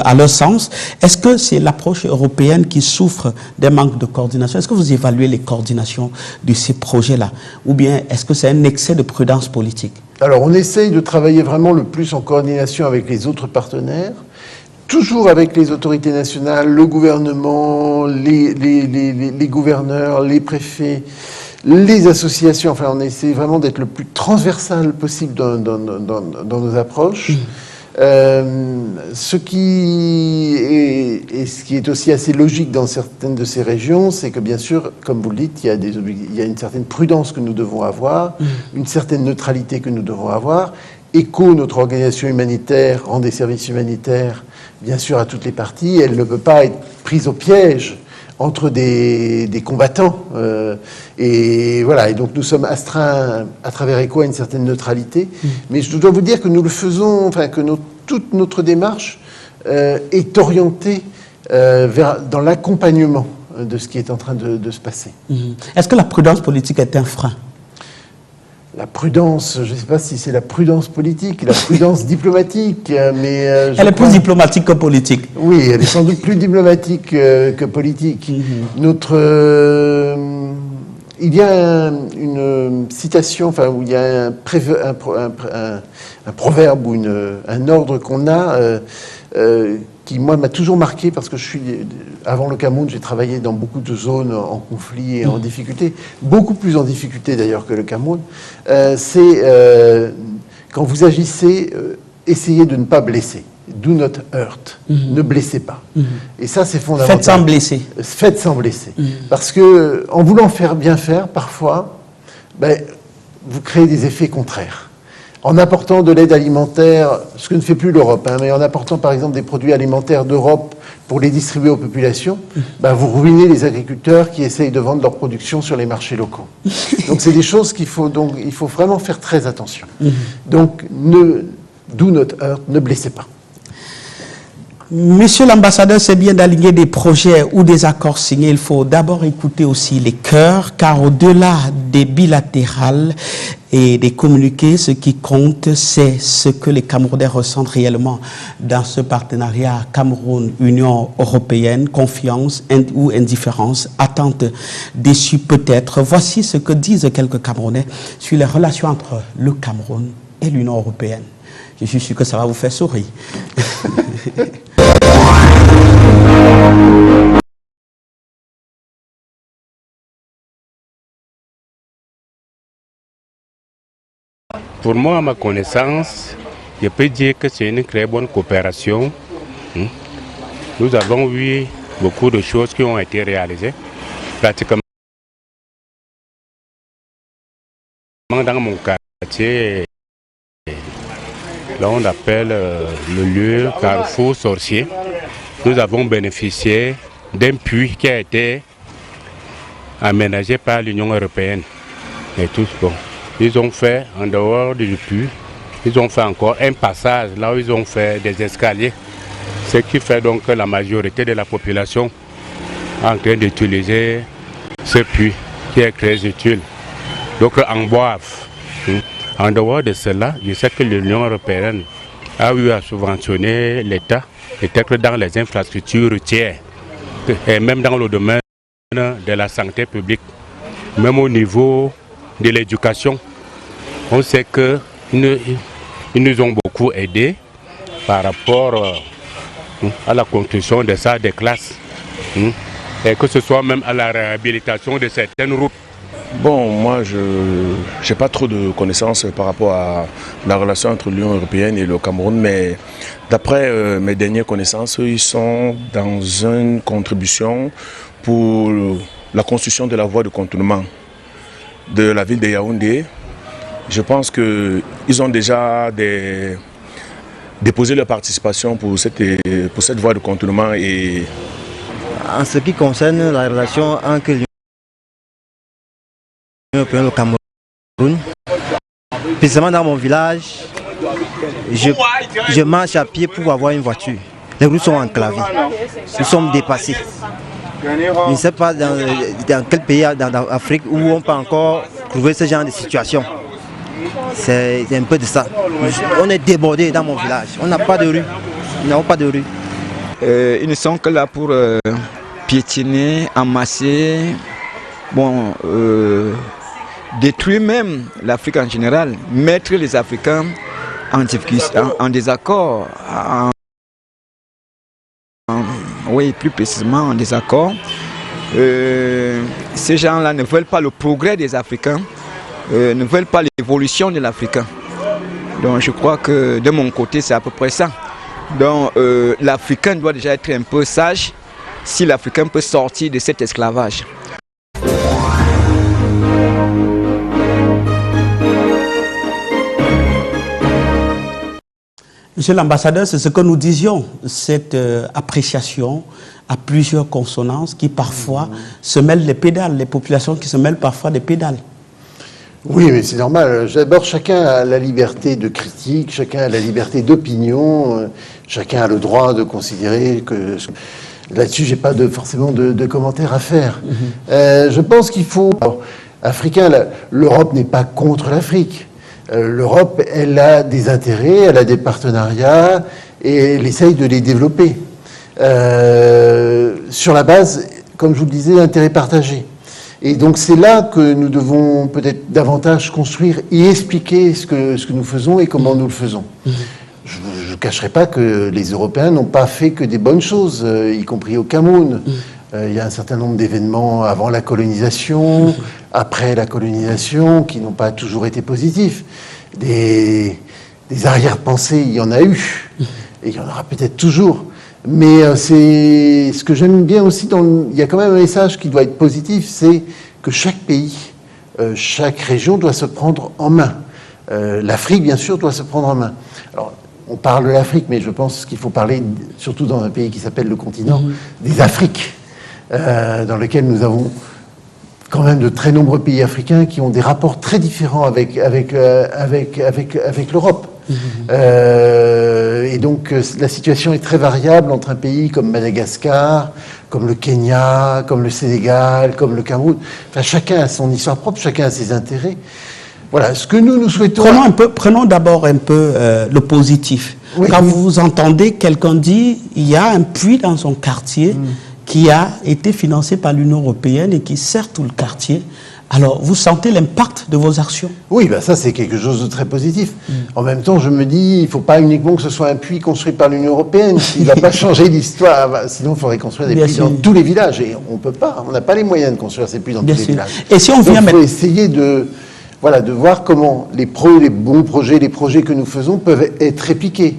à leur sens. Est-ce que c'est l'approche européenne qui souffre d'un manque de coordination? Est-ce que vous évaluez les coordinations de ces projets-là? Ou bien est-ce que c'est un excès de prudence politique? Alors, on essaye de travailler vraiment le plus en coordination avec les autres partenaires, toujours avec les autorités nationales, le gouvernement, les gouverneurs, les préfets, les associations. Enfin, on essaie vraiment d'être le plus transversal possible dans nos approches. Ce qui est aussi assez logique dans certaines de ces régions, c'est que bien sûr, comme vous le dites, il y a une certaine prudence que nous devons avoir, une certaine neutralité que nous devons avoir. ECHO, notre organisation humanitaire, rend des services humanitaires, bien sûr, à toutes les parties. Elle ne peut pas être prise au piège entre des combattants. Et voilà, et donc nous sommes astreints à travers ECHO à une certaine neutralité. Mais je dois vous dire que nous le faisons, enfin que toute notre démarche est orientée dans l'accompagnement de ce qui est en train de se passer. Est-ce que la prudence politique est un frein? La prudence, je ne sais pas si c'est la prudence politique, la prudence diplomatique, mais... elle est plus diplomatique que politique. Oui, elle est sans doute plus diplomatique que politique. Il y a une citation, enfin, où il y a un proverbe ou un ordre qu'on a qui, moi, m'a toujours marqué parce que avant le Cameroun, j'ai travaillé dans beaucoup de zones en conflit et en difficulté, beaucoup plus en difficulté d'ailleurs que le Cameroun. C'est quand vous agissez, essayez de ne pas blesser. Do not hurt. Ne blessez pas. Et ça, c'est fondamental. Faites sans blesser. Faites sans blesser. Parce que, en voulant bien faire, parfois, vous créez des effets contraires. En apportant de l'aide alimentaire, ce que ne fait plus l'Europe, mais en apportant par exemple des produits alimentaires d'Europe pour les distribuer aux populations, vous ruinez les agriculteurs qui essayent de vendre leur production sur les marchés locaux. Donc c'est des choses il faut vraiment faire très attention. Donc do not hurt, ne blessez pas. Monsieur l'ambassadeur, c'est bien d'aligner des projets ou des accords signés. Il faut d'abord écouter aussi les cœurs, car au-delà des bilatérales et des communiqués, ce qui compte, c'est ce que les Camerounais ressentent réellement dans ce partenariat Cameroun-Union européenne, confiance ou indifférence, attente déçue peut-être. Voici ce que disent quelques Camerounais sur les relations entre le Cameroun et l'Union européenne. Je suis sûr que ça va vous faire sourire. Pour moi, à ma connaissance, je peux dire que c'est une très bonne coopération. Nous avons vu beaucoup de choses qui ont été réalisées. Pratiquement dans mon quartier, là on appelle le lieu Carrefour Sorcier, nous avons bénéficié d'un puits qui a été aménagé par l'Union européenne. Et tous, bon, ils ont fait, en dehors du puits, ils ont fait encore un passage là où ils ont fait des escaliers. Ce qui fait donc que la majorité de la population est en train d'utiliser ce puits qui est très utile. Donc en boivent. En dehors de cela, je sais que l'Union européenne a eu à subventionner l'État, peut-être dans les infrastructures routières, et même dans le domaine de la santé publique, même au niveau de l'éducation. On sait qu'ils nous ont beaucoup aidés par rapport à la construction des salles de classe, et que ce soit même à la réhabilitation de certaines routes. Bon, moi, je n'ai pas trop de connaissances par rapport à la relation entre l'Union européenne et le Cameroun, mais d'après mes dernières connaissances, ils sont dans une contribution pour la construction de la voie de contournement de la ville de Yaoundé. Je pense qu'ils ont déjà déposé leur participation pour cette voie de contournement et En ce qui concerne la relation entre l'Union européenne et le Cameroun, précisément dans mon village, je marche à pied pour avoir une voiture. Les routes sont enclavées, nous sommes dépassés. Je ne sais pas dans quel pays d'Afrique où on peut encore trouver ce genre de situation. C'est un peu de ça. On est débordés dans mon village, on n'a pas de rue. Nous n'avons pas de rue. Ils ne sont que là pour piétiner, amasser, détruire même l'Afrique en général, mettre les Africains en désaccord, oui, plus précisément en désaccord. Ces gens-là ne veulent pas le progrès des Africains, ne veulent pas l'évolution de l'Africain. Donc je crois que de mon côté, c'est à peu près ça. Donc l'Africain doit déjà être un peu sage si l'Africain peut sortir de cet esclavage. Monsieur l'ambassadeur, c'est ce que nous disions, cette appréciation à plusieurs consonances qui parfois se mêlent les pédales, les populations qui se mêlent parfois des pédales. Oui, mais c'est normal. D'abord, chacun a la liberté de critique, chacun a la liberté d'opinion, chacun a le droit de considérer que... Là-dessus, j'ai pas forcément de commentaires à faire. Je pense qu'il faut... Africain, l'Europe n'est pas contre l'Afrique. L'Europe, elle a des intérêts, elle a des partenariats, et elle essaye de les développer. Sur la base, comme je vous le disais, d'intérêts partagés. Et donc c'est là que nous devons peut-être davantage construire et expliquer ce que nous faisons et comment nous le faisons. Je ne cacherai pas que les Européens n'ont pas fait que des bonnes choses, y compris au Cameroun. Il y a un certain nombre d'événements avant la colonisation, après la colonisation, qui n'ont pas toujours été positifs. Des arrière-pensées, il y en a eu, et il y en aura peut-être toujours. Mais c'est ce que j'aime bien aussi, il y a quand même un message qui doit être positif, c'est que chaque pays, chaque région doit se prendre en main. L'Afrique, bien sûr, doit se prendre en main. Alors, on parle de l'Afrique, mais je pense qu'il faut parler, surtout dans un pays qui s'appelle le continent, des Afriques, dans lequel nous avons quand même de très nombreux pays africains qui ont des rapports très différents avec l'Europe. Et donc la situation est très variable entre un pays comme Madagascar, comme le Kenya, comme le Sénégal, comme le Cameroun. Enfin, chacun a son histoire propre, chacun a ses intérêts. Voilà, ce que nous souhaitons... Prenons d'abord un peu le positif. Oui. Quand vous entendez quelqu'un dire il y a un puits dans son quartier qui a été financé par l'Union européenne et qui sert tout le quartier, alors vous sentez l'impact de vos actions? Oui, ben ça c'est quelque chose de très positif. En même temps, je me dis, il ne faut pas uniquement que ce soit un puits construit par l'Union européenne. Il ne va pas changer l'histoire. Sinon, il faudrait construire des puits dans tous les villages. Et on ne peut pas. On n'a pas les moyens de construire ces puits dans tous les villages. Et si on vient il faut essayer de voir comment les bons projets, les projets que nous faisons peuvent être répliqués,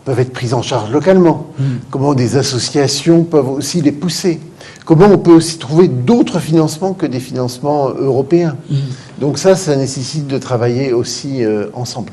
peuvent être pris en charge localement. Comment des associations peuvent aussi les pousser. Comment on peut aussi trouver d'autres financements que des financements européens. Donc ça nécessite de travailler aussi ensemble.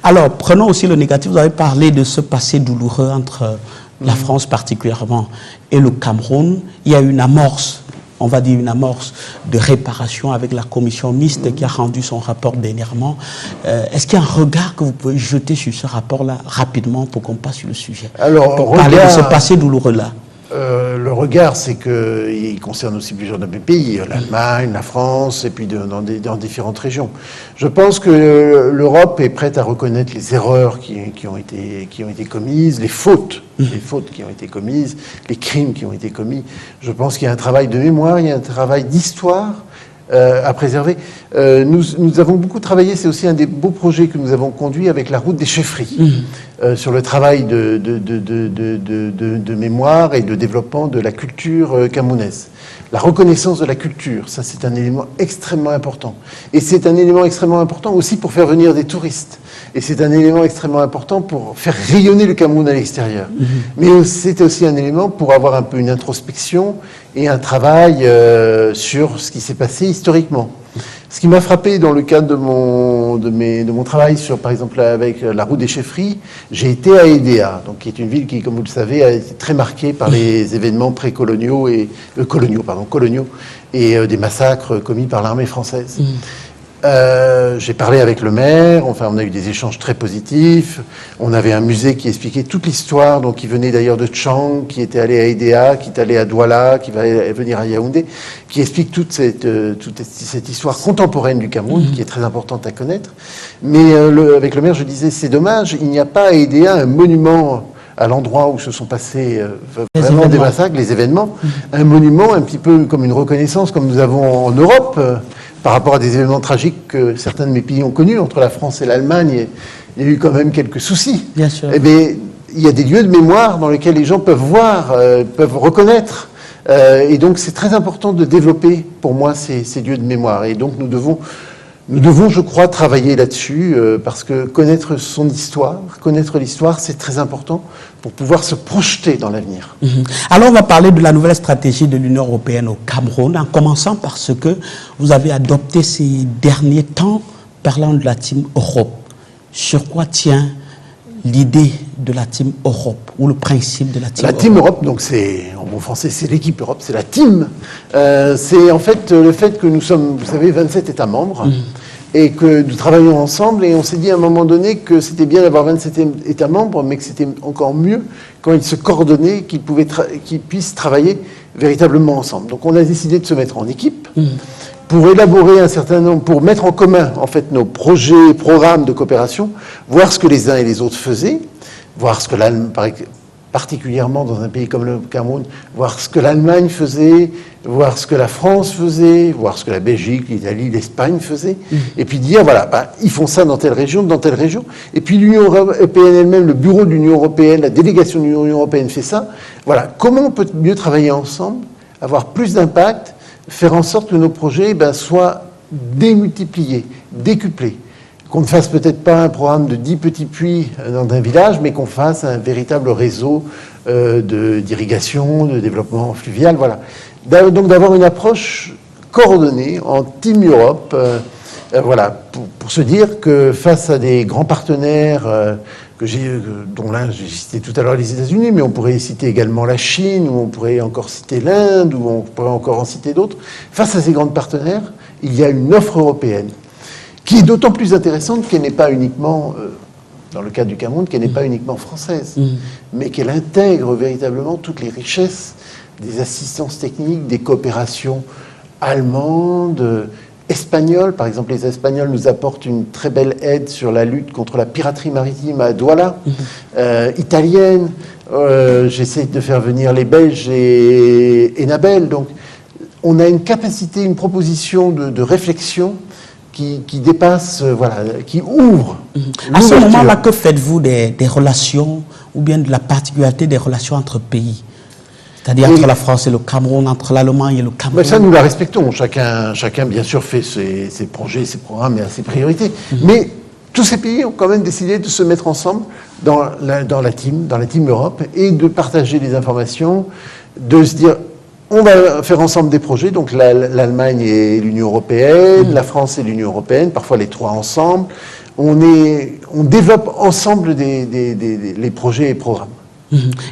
Alors, prenons aussi le négatif. Vous avez parlé de ce passé douloureux entre la France particulièrement et le Cameroun. Il y a une amorce, on va dire une amorce de réparation avec la commission mixte qui a rendu son rapport dernièrement. Est-ce qu'il y a un regard que vous pouvez jeter sur ce rapport-là rapidement pour qu'on passe sur le sujet? Alors, pour parler de ce passé douloureux-là. Le regard, c'est qu'il concerne aussi plusieurs de mes pays, l'Allemagne, la France, et puis dans différentes régions. Je pense que l'Europe est prête à reconnaître les erreurs qui ont été commises, les fautes qui ont été commises, les crimes qui ont été commis. Je pense qu'il y a un travail de mémoire, il y a un travail d'histoire à préserver. Nous avons beaucoup travaillé, c'est aussi un des beaux projets que nous avons conduit avec la route des chefferies, sur le travail de mémoire et de développement de la culture camerounaise. La reconnaissance de la culture, ça c'est un élément extrêmement important. Et c'est un élément extrêmement important aussi pour faire venir des touristes. Et c'est un élément extrêmement important pour faire rayonner le Cameroun à l'extérieur. Mais c'est aussi un élément pour avoir un peu une introspection et un travail sur ce qui s'est passé historiquement. Ce qui m'a frappé dans le cadre de mon travail sur, par exemple, avec la route des chefferies, j'ai été à Edea, donc qui est une ville qui, comme vous le savez, a été très marquée par les événements précoloniaux et coloniaux et des massacres commis par l'armée française. J'ai parlé avec le maire, enfin on a eu des échanges très positifs. On avait un musée qui expliquait toute l'histoire, donc qui venait d'ailleurs de Tchang, qui était allé à Edea, qui est allé à Douala, qui va venir à Yaoundé, qui explique toute cette histoire contemporaine du Cameroun, qui est très importante à connaître. Mais avec le maire, je disais, c'est dommage, il n'y a pas à Edea un monument à l'endroit où se sont passés vraiment des massacres, les événements, un monument un petit peu comme une reconnaissance, comme nous avons en Europe, par rapport à des événements tragiques que certains de mes pays ont connus, entre la France et l'Allemagne, il y a eu quand même quelques soucis. Bien sûr. Eh bien, il y a des lieux de mémoire dans lesquels les gens peuvent voir, peuvent reconnaître. Et donc, c'est très important de développer, pour moi, ces lieux de mémoire. Et donc, nous devons, je crois, travailler là-dessus, parce que connaître son histoire, connaître l'histoire, c'est très important pour pouvoir se projeter dans l'avenir. Alors, on va parler de la nouvelle stratégie de l'Union européenne au Cameroun, en commençant par ce que vous avez adopté ces derniers temps, parlant de la Team Europe. Sur quoi tient l'idée de la Team Europe, ou le principe de la Team Europe? La Team Europe, donc c'est, en bon français, c'est l'équipe Europe, c'est la team. C'est en fait le fait que nous sommes, vous savez, 27 États membres, et que nous travaillons ensemble, et on s'est dit à un moment donné que c'était bien d'avoir 27 États membres, mais que c'était encore mieux quand ils se coordonnaient, qu'ils puissent travailler véritablement ensemble. Donc on a décidé de se mettre en équipe pour élaborer un certain nombre, pour mettre en commun en fait nos projets, programmes de coopération, voir ce que les uns et les autres faisaient, voir ce que l'Allemagne, particulièrement dans un pays comme le Cameroun, voir ce que l'Allemagne faisait, voir ce que la France faisait, voir ce que la Belgique, l'Italie, l'Espagne faisaient, et puis dire, voilà, ils font ça dans telle région, et puis l'Union européenne elle-même, le bureau de l'Union européenne, la délégation de l'Union européenne fait ça. Voilà, comment on peut mieux travailler ensemble, avoir plus d'impact, faire en sorte que nos projets soient démultipliés, décuplés. Qu'on ne fasse peut-être pas un programme de 10 petits puits dans un village, mais qu'on fasse un véritable réseau d'irrigation, de développement fluvial, voilà. Donc d'avoir une approche coordonnée en Team Europe, voilà, pour se dire que face à des grands partenaires, dont l'un, j'ai cité tout à l'heure les États-Unis, mais on pourrait citer également la Chine, ou on pourrait encore citer l'Inde, ou on pourrait encore en citer d'autres. Face à ces grands partenaires, il y a une offre européenne qui est d'autant plus intéressante qu'elle n'est pas uniquement, dans le cas du Cameroun, qu'elle n'est pas uniquement française, mais qu'elle intègre véritablement toutes les richesses des assistances techniques, des coopérations allemandes, espagnoles. Par exemple, les Espagnols nous apportent une très belle aide sur la lutte contre la piraterie maritime à Douala, italienne. J'essaie de faire venir les Belges et Enabel. Donc, on a une capacité, une proposition de réflexion qui dépasse, voilà, qui ouvre. À ce moment-là, que faites-vous des relations, ou bien de la particularité des relations entre pays? C'est-à-dire entre la France et le Cameroun, entre l'Allemagne et le Cameroun? Mais ça, nous la respectons. Chacun bien sûr, fait ses projets, ses programmes et ses priorités. Mais tous ces pays ont quand même décidé de se mettre ensemble dans la team Europe, et de partager des informations, de se dire, on va faire ensemble des projets, donc l'Allemagne et l'Union européenne, la France et l'Union européenne, parfois les trois ensemble. On développe ensemble les projets et programmes.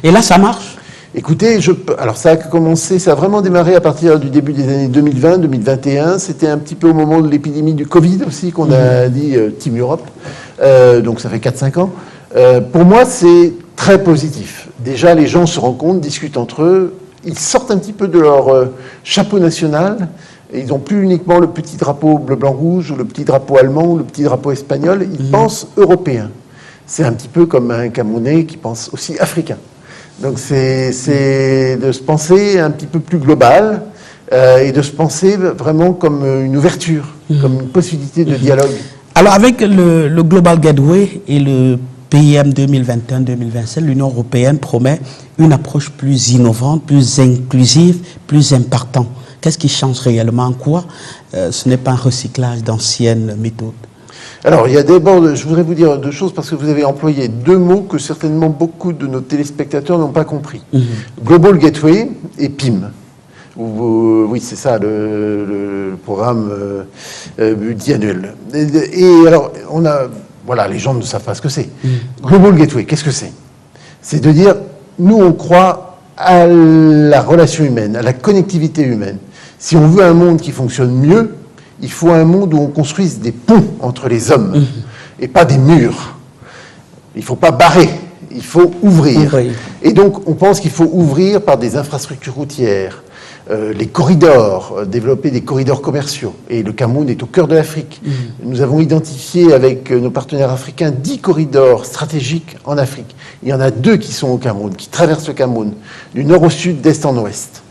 Et là, ça marche? Écoutez, alors ça a commencé, ça a vraiment démarré à partir du début des années 2020, 2021. C'était un petit peu au moment de l'épidémie du Covid aussi qu'on a dit Team Europe. Donc ça fait 4-5 ans. Pour moi, c'est très positif. Déjà, les gens se rencontrent, discutent entre eux. Ils sortent un petit peu de leur chapeau national. Ils n'ont plus uniquement le petit drapeau bleu-blanc-rouge, ou le petit drapeau allemand, ou le petit drapeau espagnol. Ils pensent européen. C'est un petit peu comme un Camerounais qui pense aussi africain. Donc c'est de se penser un petit peu plus global, et de se penser vraiment comme une ouverture, comme une possibilité de dialogue. Alors avec le Global Gateway et le PIM 2021-2027, l'Union européenne promet une approche plus innovante, plus inclusive, plus impactante. Qu'est-ce qui change réellement? En quoi ce n'est pas un recyclage d'anciennes méthodes? Alors, il y a d'abord, je voudrais vous dire deux choses, parce que vous avez employé deux mots que certainement beaucoup de nos téléspectateurs n'ont pas compris. Global Gateway et PIM. Oui, c'est ça, le programme multi-annuel. Et alors, voilà, les gens ne savent pas ce que c'est. Global Gateway, qu'est-ce que c'est? C'est de dire, nous, on croit à la relation humaine, à la connectivité humaine. Si on veut un monde qui fonctionne mieux, il faut un monde où on construise des ponts entre les hommes et pas des murs. Il ne faut pas barrer, il faut ouvrir. Et donc, on pense qu'il faut ouvrir par des infrastructures routières, les corridors, développer des corridors commerciaux. Et le Cameroun est au cœur de l'Afrique. Nous avons identifié avec nos partenaires africains 10 corridors stratégiques en Afrique. Il y en a 2 qui sont au Cameroun, qui traversent le Cameroun, du nord au sud, d'est en ouest.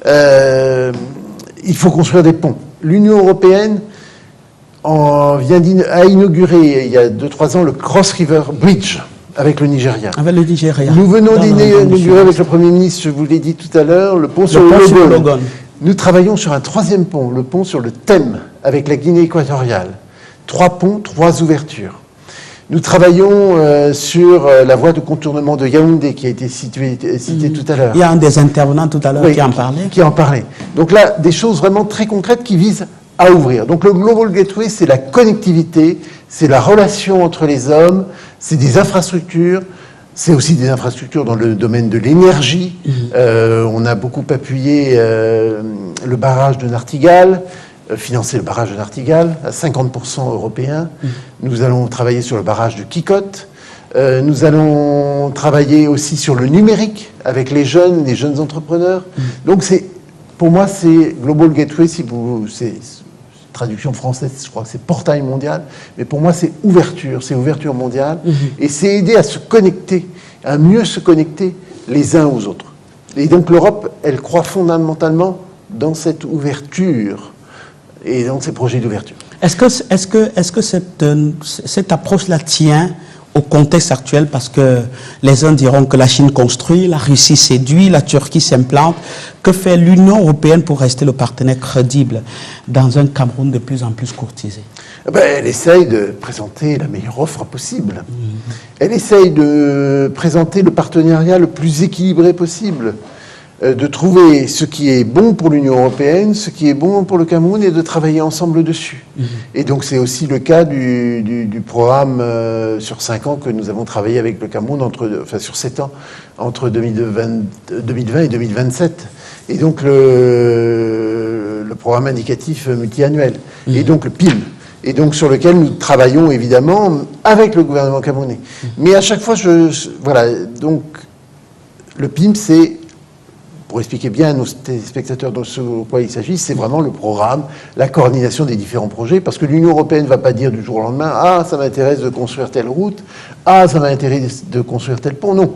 Il faut construire des ponts. L'Union européenne a inauguré, il y a 2-3 ans, le Cross River Bridge avec le Nigeria. Avec le Nigeria. Nous venons d'inaugurer avec le Premier ministre, je vous l'ai dit tout à l'heure, le pont sur le Logon. Nous travaillons sur un 3e pont, le pont sur le Thème, avec la Guinée équatoriale. 3 ponts, 3 ouvertures. Nous travaillons sur la voie de contournement de Yaoundé, qui a été citée tout à l'heure. Il y a un des intervenants tout à l'heure qui en parlait. Qui en parlait. Donc là, des choses vraiment très concrètes qui visent à ouvrir. Donc le Global Gateway, c'est la connectivité, c'est la relation entre les hommes, c'est des infrastructures, c'est aussi des infrastructures dans le domaine de l'énergie. On a beaucoup appuyé le barrage de Nartigal, financer le barrage de Nartigal à 50% européen. Nous allons travailler sur le barrage de Kikot. Nous allons travailler aussi sur le numérique avec les jeunes entrepreneurs. Donc pour moi, c'est Global Gateway, c'est traduction française, je crois que c'est portail mondial, mais pour moi, c'est ouverture mondiale, et c'est aider à se connecter, à mieux se connecter les uns aux autres. Et donc l'Europe, elle croit fondamentalement dans cette ouverture et dans ces projets d'ouverture. Est-ce que cette approche-là tient au contexte actuel, parce que les uns diront que la Chine construit, la Russie séduit, la Turquie s'implante. Que fait l'Union européenne pour rester le partenaire crédible dans un Cameroun de plus en plus courtisé? Elle essaye de présenter la meilleure offre possible. Elle essaye de présenter le partenariat le plus équilibré possible, de trouver ce qui est bon pour l'Union européenne, ce qui est bon pour le Cameroun, et de travailler ensemble dessus. Et donc c'est aussi le cas du programme sur 5 ans que nous avons travaillé avec le Cameroun, sur 7 ans, entre 2020 et 2027. Et donc le programme indicatif multi-annuel, et donc le PIM, et donc sur lequel nous travaillons évidemment avec le gouvernement camerounais. Mais à chaque fois, donc le PIM, c'est, pour expliquer bien à nos spectateurs de ce quoi il s'agit, c'est vraiment le programme, la coordination des différents projets, parce que l'Union européenne ne va pas dire du jour au lendemain « Ah, ça m'intéresse de construire telle route, ah, ça m'intéresse de construire tel pont ». Non,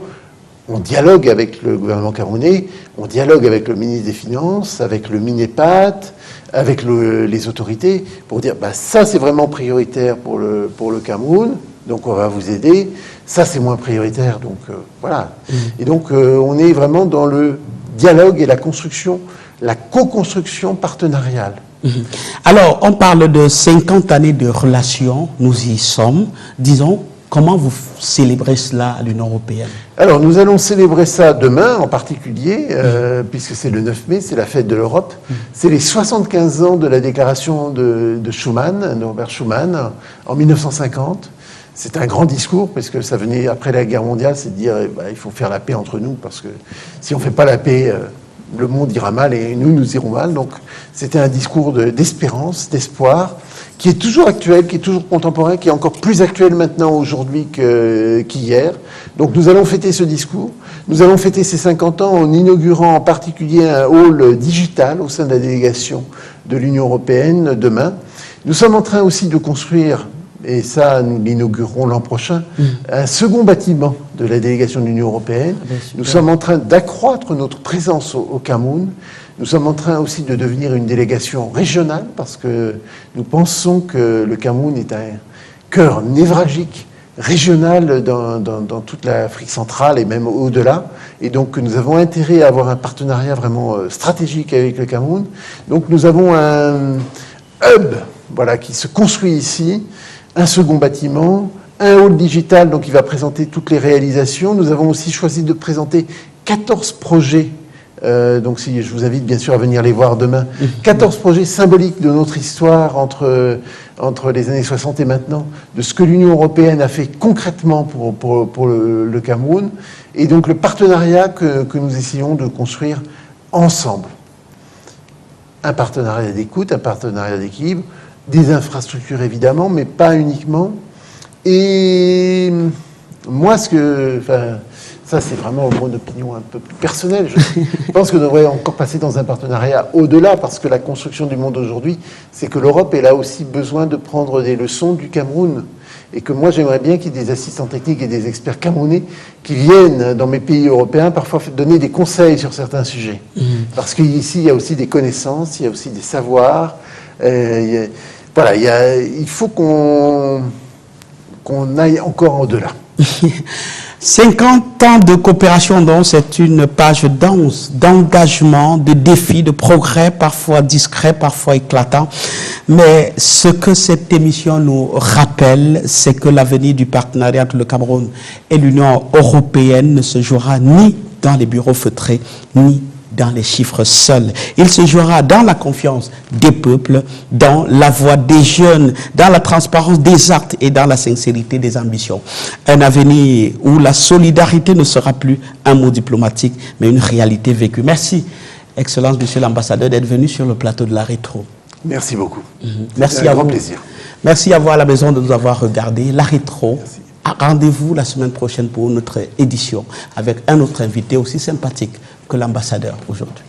on dialogue avec le gouvernement camerounais, on dialogue avec le ministre des Finances, avec le MINEPAT, avec les autorités, pour dire ça c'est vraiment prioritaire pour le Cameroun, donc on va vous aider, ça c'est moins prioritaire, donc voilà. Et donc on est vraiment dans le dialogue et la construction, la co-construction partenariale. Alors, on parle de 50 années de relations, nous y sommes. Disons, comment vous célébrez cela à l'Union européenne? Alors, nous allons célébrer ça demain, en particulier, puisque c'est le 9 mai, c'est la fête de l'Europe. C'est les 75 ans de la déclaration de Schuman, de Robert Schuman, en 1950. C'est un grand discours, parce que ça venait après la guerre mondiale, c'est de dire il faut faire la paix entre nous, parce que si on ne fait pas la paix, le monde ira mal et nous irons mal. Donc c'était un discours d'espérance, d'espoir, qui est toujours actuel, qui est toujours contemporain, qui est encore plus actuel maintenant aujourd'hui qu'hier. Donc nous allons fêter ce discours, nous allons fêter ces 50 ans en inaugurant en particulier un hall digital au sein de la délégation de l'Union européenne demain. Nous sommes en train aussi de construire, et ça nous l'inaugurerons l'an prochain, un second bâtiment de la délégation de l'Union européenne. Nous sommes en train d'accroître notre présence au Cameroun. Nous sommes en train aussi de devenir une délégation régionale, parce que nous pensons que le Cameroun est un cœur névralgique régional dans toute l'Afrique centrale et même au-delà. Et donc nous avons intérêt à avoir un partenariat vraiment stratégique avec le Cameroun. Donc nous avons un hub qui se construit ici, un second bâtiment, un hall digital donc qui va présenter toutes les réalisations. Nous avons aussi choisi de présenter 14 projets Donc si, je vous invite bien sûr à venir les voir demain. 14 projets symboliques de notre histoire entre les années 60 et maintenant, de ce que l'Union européenne a fait concrètement pour le Cameroun, et donc le partenariat que nous essayons de construire ensemble. Un partenariat d'écoute, un partenariat d'équilibre, des infrastructures évidemment, mais pas uniquement. Et moi, ça c'est vraiment mon opinion un peu plus personnelle. Je pense que nous devrions encore passer dans un partenariat au-delà, parce que la construction du monde aujourd'hui, c'est que l'Europe elle a aussi besoin de prendre des leçons du Cameroun. Et que moi j'aimerais bien qu'il y ait des assistants techniques et des experts camerounais qui viennent dans mes pays européens parfois donner des conseils sur certains sujets. Parce qu'ici il y a aussi des connaissances, il y a aussi des savoirs. Voilà, il faut qu'on aille encore au-delà. 50 ans de coopération, donc, c'est une page dense d'engagement, de défis, de progrès, parfois discrets, parfois éclatants. Mais ce que cette émission nous rappelle, c'est que l'avenir du partenariat entre le Cameroun et l'Union européenne ne se jouera ni dans les bureaux feutrés, ni dans les chiffres seuls. Il se jouera dans la confiance des peuples, dans la voix des jeunes, dans la transparence des actes et dans la sincérité des ambitions. Un avenir où la solidarité ne sera plus un mot diplomatique, mais une réalité vécue. Merci, Excellence, Monsieur l'Ambassadeur, d'être venu sur le plateau de la Rétro. Merci beaucoup. Merci à vous. Grand plaisir. Merci à vous à la maison de nous avoir regardé. La Rétro. Rendez-vous la semaine prochaine pour notre édition avec un autre invité aussi sympathique que l'ambassadeur aujourd'hui.